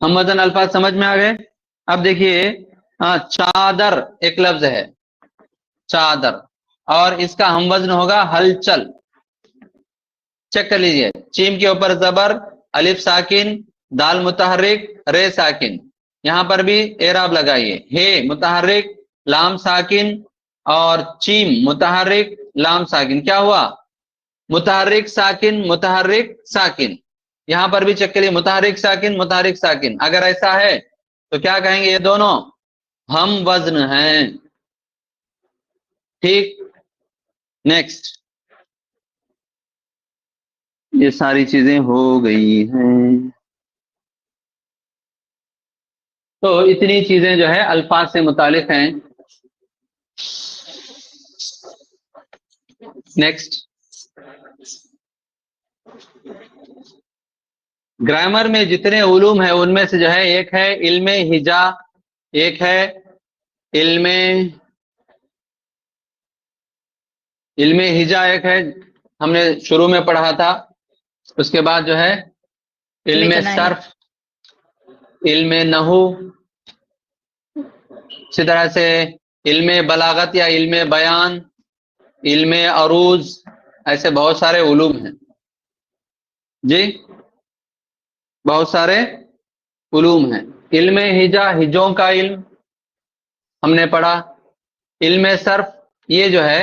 ہم وزن الفاظ سمجھ میں آ گئے؟ اب دیکھیے چادر ایک لفظ ہے، چادر، اور اس کا ہم وزن ہوگا ہلچل۔ چیک کر لیجئے، چیم کے اوپر زبر، الف ساکن، دال متحرک، رے ساکن، یہاں پر بھی اعراب لگائیے، ہے متحرک، لام ساکن اور چیم متحرک، لام ساکن، کیا ہوا؟ متحرک ساکن متحرک ساکن۔ یہاں پر بھی چیک کریے، متحرک ساکن متحرک ساکن۔ اگر ایسا ہے تو کیا کہیں گے؟ یہ دونوں ہم وزن ہیں، ٹھیک؟ نیکسٹ، یہ ساری چیزیں ہو گئی ہیں، تو اتنی چیزیں جو ہے الفاظ سے متعلق ہیں۔ نیکسٹ، گرامر میں جتنے علوم ہیں ان میں سے جو ہے ایک ہے علم ہجا، ایک ہے علم علم ہجا ایک ہے، ہم نے شروع میں پڑھا تھا. اس کے بعد جو ہے علم صرف، علم نحو، اسی طرح سے علم بلاغت یا علم بیان، علم عروض، ایسے بہت سارے علوم ہیں جی، بہت سارے علوم ہیں. علم ہجا، ہجوں کا علم ہم نے پڑھا. علم صرف یہ جو ہے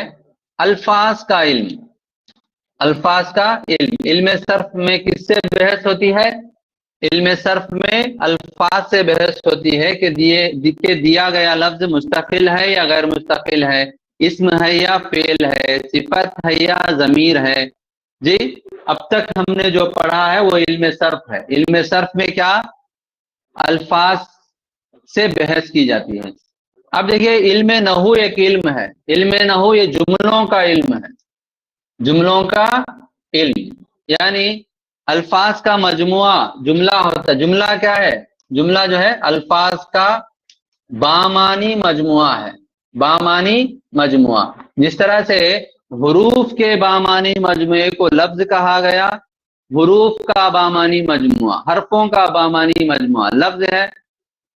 الفاظ کا علم، الفاظ کا علم. علم صرف میں کس سے بحث ہوتی ہے؟ علم صرف میں الفاظ سے بحث ہوتی ہے کہ دیا گیا لفظ مستقل ہے یا غیر مستقل ہے، اسم ہے یا فعل ہے، صفت ہے یا ضمیر ہے. جی اب تک ہم نے جو پڑھا ہے وہ علم صرف ہے. علم صرف میں کیا؟ الفاظ سے بحث کی جاتی ہے. اب دیکھیے علم نحو ایک علم ہے. علم نحو یہ جملوں کا علم ہے، جملوں کا علم، یعنی الفاظ کا مجموعہ جملہ ہوتا ہے. جملہ کیا ہے؟ جملہ جو ہے الفاظ کا بامانی مجموعہ ہے، بامانی مجموعہ. جس طرح سے حروف کے بامانی مجموعے کو لفظ کہا گیا، حروف کا بامانی مجموعہ، حرفوں کا بامانی مجموعہ لفظ ہے.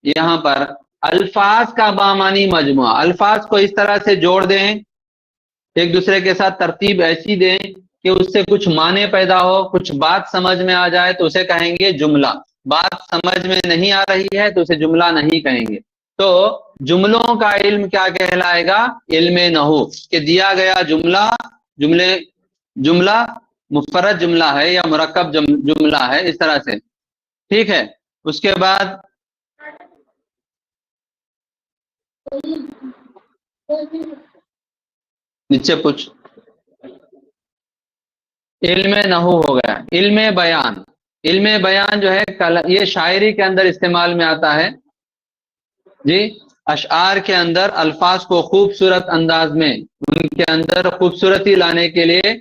یہاں پر الفاظ کا بامانی مجموعہ، الفاظ کو اس طرح سے جوڑ دیں، ایک دوسرے کے ساتھ ترتیب ایسی دیں کہ اس سے کچھ معنی پیدا ہو، کچھ بات سمجھ میں آ جائے تو اسے کہیں گے جملہ. بات سمجھ میں نہیں آ رہی ہے تو اسے جملہ نہیں کہیں گے. تو جملوں کا علم کیا کہلائے گا؟ علم نحو. کہ دیا گیا جملہ مفرد جملہ ہے یا مرکب جملہ ہے، اس طرح سے. ٹھیک ہے. اس کے بعد نیچے کچھ علم نحو ہو گیا. علم بیان، علم بیان جو ہے یہ شاعری کے اندر استعمال میں آتا ہے جی. اشعار کے اندر الفاظ کو خوبصورت انداز میں ان کے اندر خوبصورتی لانے کے لیے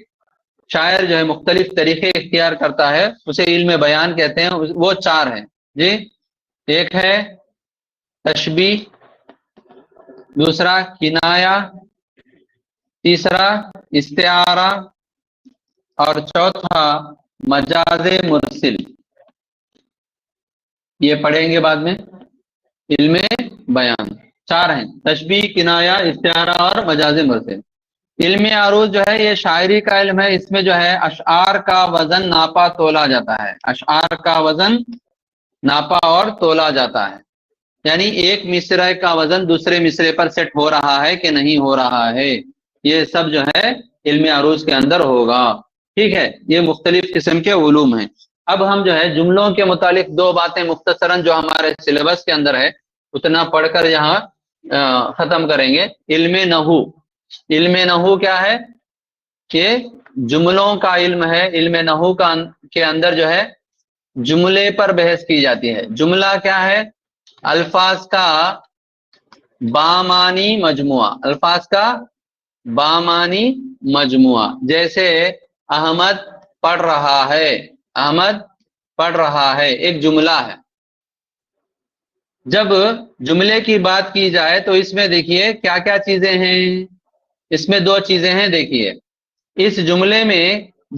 شاعر جو ہے مختلف طریقے اختیار کرتا ہے، اسے علم بیان کہتے ہیں. وہ چار ہیں جی. ایک ہے تشبیہ، دوسرا کنایہ، تیسرا استعارہ، اور چوتھا مجاز مرسل. یہ پڑھیں گے بعد میں. علم بیان چار ہیں: تشبیہ، کنایہ، استعارہ اور مجاز مرسل. علم عروض جو ہے یہ شاعری کا علم ہے. اس میں جو ہے اشعار کا وزن ناپا تولا جاتا ہے، اشعار کا وزن ناپا اور تولا جاتا ہے. یعنی ایک مصرع کا وزن دوسرے مصرع پر سیٹ ہو رہا ہے کہ نہیں ہو رہا ہے، یہ سب جو ہے علم عروض کے اندر ہوگا. ٹھیک ہے. یہ مختلف قسم کے علوم ہیں. اب ہم جو ہے جملوں کے متعلق دو باتیں مختصراً جو ہمارے سلیبس کے اندر ہے اتنا پڑھ کر یہاں ختم کریں گے. علم نحو، علم نحو کیا ہے؟ کہ جملوں کا علم ہے. علم نحو کے اندر جو ہے جملے پر بحث کی جاتی ہے. جملہ کیا ہے؟ الفاظ کا بامانی مجموعہ، الفاظ کا بامانی مجموعہ. جیسے احمد پڑھ رہا ہے، احمد پڑھ رہا ہے ایک جملہ ہے. جب جملے کی بات کی جائے تو اس میں دیکھیے کیا کیا چیزیں ہیں. اس میں دو چیزیں ہیں. دیکھیے اس جملے میں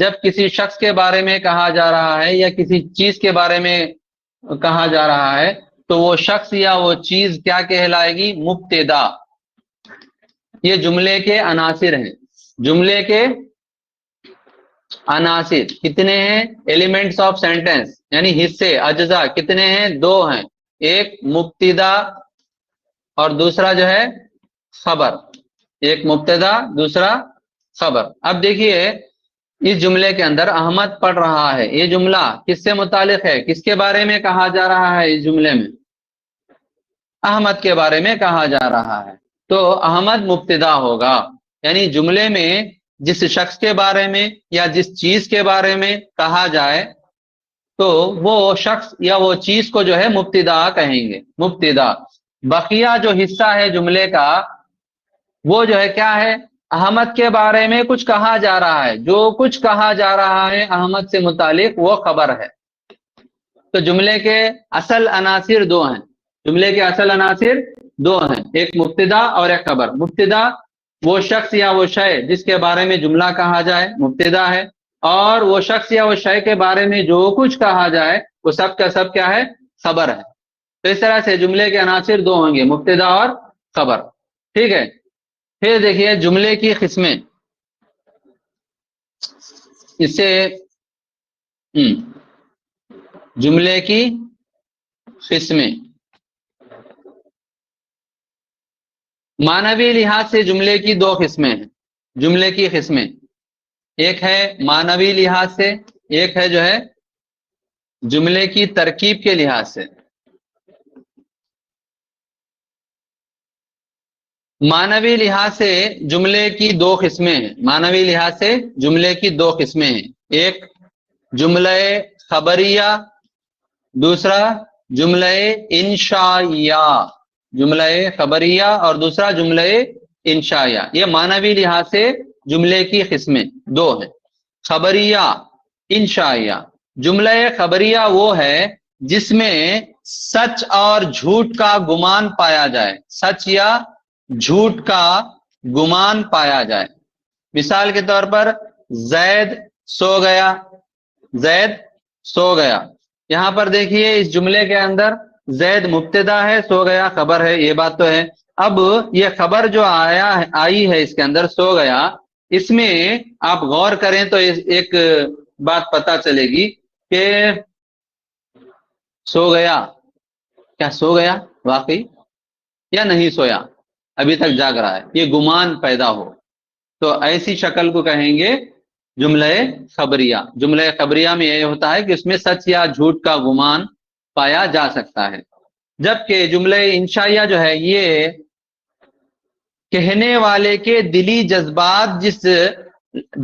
جب کسی شخص کے بارے میں کہا جا رہا ہے یا کسی چیز کے بارے میں کہا جا رہا ہے تو وہ شخص یا وہ چیز کیا کہلائے گی؟ مبتدا. یہ جملے کے عناصر ہیں. جملے کے عناصر کتنے ہیں؟ ایلیمنٹس آف سینٹینس، یعنی حصے، اجزاء کتنے ہیں؟ دو ہیں. ایک مبتدا اور دوسرا جو ہے خبر. ایک مبتدا، دوسرا خبر. اب دیکھیے اس جملے کے اندر احمد پڑھ رہا ہے، یہ جملہ کس سے متعلق ہے؟ کس کے بارے میں کہا جا رہا ہے؟ اس جملے میں احمد کے بارے میں کہا جا رہا ہے. تو احمد مبتدا ہوگا. یعنی جملے میں جس شخص کے بارے میں یا جس چیز کے بارے میں کہا جائے تو وہ شخص یا وہ چیز کو جو ہے مبتدا کہیں گے، مبتدا. بقیہ جو حصہ ہے جملے کا وہ جو ہے کیا ہے؟ احمد کے بارے میں کچھ کہا جا رہا ہے، جو کچھ کہا جا رہا ہے احمد سے متعلق وہ خبر ہے. تو جملے کے اصل عناصر دو ہیں. جملے کے اصل عناصر دو ہیں، ایک مبتدا اور ایک خبر. مبتدا وہ شخص یا وہ شے جس کے بارے میں جملہ کہا جائے مبتدا ہے، اور وہ شخص یا وہ شے کے بارے میں جو کچھ کہا جائے وہ سب کا سب کیا ہے؟ خبر ہے۔ تو اس طرح سے جملے کے عناصر دو ہوں گے، مبتدا اور خبر، ٹھیک ہے۔ پھر دیکھیے جملے کی قسمیں، اس سے جملے کی قسمیں، معنوی لحاظ سے جملے کی دو قسمیں ہیں۔ جملے کی قسمیں ایک ہے معنوی لحاظ سے، ایک ہے جو ہے جملے کی ترکیب کے لحاظ سے۔ معنوی لحاظ سے جملے کی دو قسمیں ہیں، معنوی لحاظ سے جملے کی دو قسمیں ہیں، ایک جملہ خبریہ، دوسرا جملہ انشائیہ۔ جملہ خبریہ اور دوسرا جملہ انشائیہ، یہ معنوی لحاظ سے جملے کی قسمیں دو ہیں، خبریہ انشائیہ۔ جملہ خبریہ وہ ہے جس میں سچ اور جھوٹ کا گمان پایا جائے، سچ یا جھوٹ کا گمان پایا جائے۔ مثال کے طور پر زید سو گیا، زید سو گیا۔ یہاں پر دیکھیے اس جملے کے اندر زید مبتدا ہے، سو گیا خبر ہے، یہ بات تو ہے۔ اب یہ خبر جو آئی ہے اس کے اندر سو گیا، اس میں آپ غور کریں تو ایک بات پتہ چلے گی کہ سو گیا، کیا سو گیا واقعی یا نہیں سویا، ابھی تک جاگ رہا ہے، یہ گمان پیدا ہو تو ایسی شکل کو کہیں گے جملہ خبریہ۔ جملہ خبریہ میں یہ ہوتا ہے کہ اس میں سچ یا جھوٹ کا گمان پایا جا سکتا ہے۔ جبکہ جملہ انشائیہ جو ہے یہ کہنے والے کے دلی جذبات جس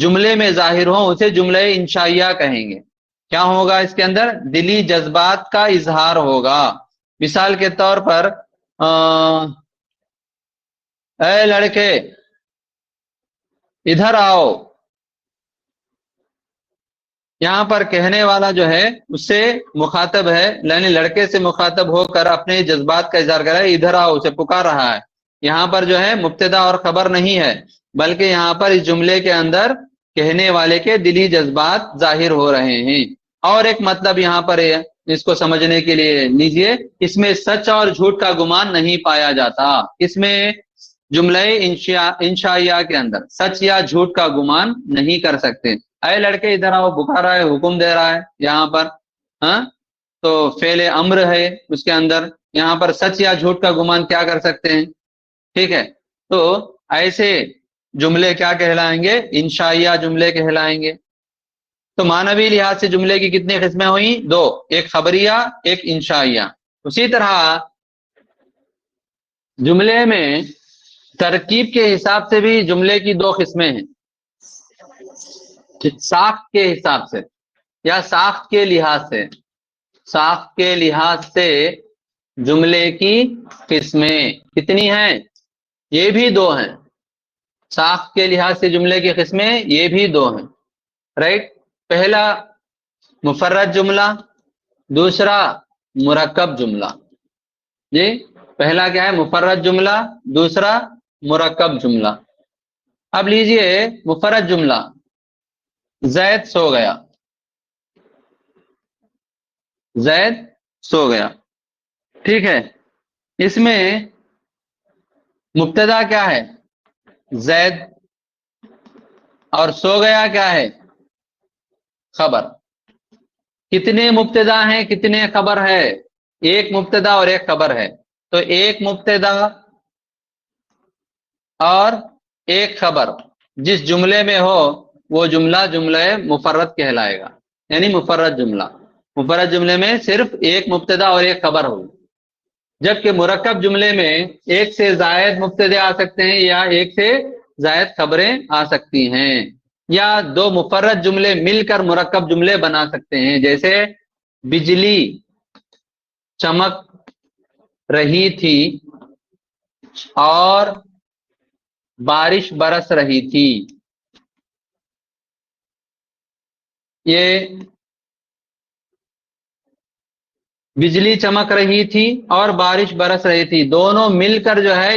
جملے میں ظاہر ہوں اسے جملہ انشائیہ کہیں گے۔ کیا ہوگا اس کے اندر؟ دلی جذبات کا اظہار ہوگا۔ مثال کے طور پر اے لڑکے ادھر آؤ، یہاں پر کہنے والا جو ہے اس سے مخاطب ہے، یعنی لڑکے سے مخاطب ہو کر اپنے جذبات کا اظہار کر رہا ہے، ادھر آؤ، اسے پکار رہا ہے۔ یہاں پر جو ہے مبتدا اور خبر نہیں ہے، بلکہ یہاں پر اس جملے کے اندر کہنے والے کے دلی جذبات ظاہر ہو رہے ہیں۔ اور ایک مطلب یہاں پر ہے، اس کو سمجھنے کے لیے لیجئے، اس میں سچ اور جھوٹ کا گمان نہیں پایا جاتا۔ اس میں جملہ انشائیہ کے اندر سچ یا جھوٹ کا گمان نہیں کر سکتے۔ اے لڑکے ادھر آؤ پکار رہا ہے، حکم دے رہا ہے یہاں پر، ہاں تو فعل امر ہے اس کے اندر، یہاں پر سچ یا جھوٹ کا گمان کیا کر سکتے ہیں؟ ٹھیک ہے، تو ایسے جملے کیا کہلائیں گے؟ انشائیہ جملے کہلائیں گے۔ تو معنوی لحاظ سے جملے کی کتنی قسمیں ہوئیں؟ دو، ایک خبریہ ایک انشائیہ۔ اسی طرح جملے میں ترکیب کے حساب سے بھی جملے کی دو قسمیں ہیں، ساخت کے حساب سے یا ساخت کے لحاظ سے۔ ساخت کے لحاظ سے جملے کی قسمیں کتنی ہیں؟ یہ بھی دو ہیں۔ ساخت کے لحاظ سے جملے کی قسمیں یہ بھی دو ہیں، رائٹ۔ پہلا مفرد جملہ، دوسرا مرکب جملہ۔ جی پہلا کیا ہے؟ مفرد جملہ، دوسرا مرکب جملہ۔ اب لیجئے مفرد جملہ، زید سو گیا، زید سو گیا، ٹھیک ہے۔ اس میں مبتدا کیا ہے؟ زید، اور سو گیا کیا ہے؟ خبر۔ کتنے مبتدا ہیں کتنے خبر ہے؟ ایک مبتدا اور ایک خبر ہے، تو ایک مبتدا اور ایک خبر جس جملے میں ہو وہ جملہ جملہ مفرد کہلائے گا، یعنی مفرد جملہ۔ مفرد جملے میں صرف ایک مبتدا اور ایک خبر ہو، جبکہ مرکب جملے میں ایک سے زائد مبتدے آ سکتے ہیں یا ایک سے زائد خبریں آ سکتی ہیں، یا دو مفرد جملے مل کر مرکب جملے بنا سکتے ہیں، جیسے بجلی چمک رہی تھی اور بارش برس رہی تھی۔ یہ بجلی چمک رہی تھی اور بارش برس رہی تھی، دونوں مل کر جو ہے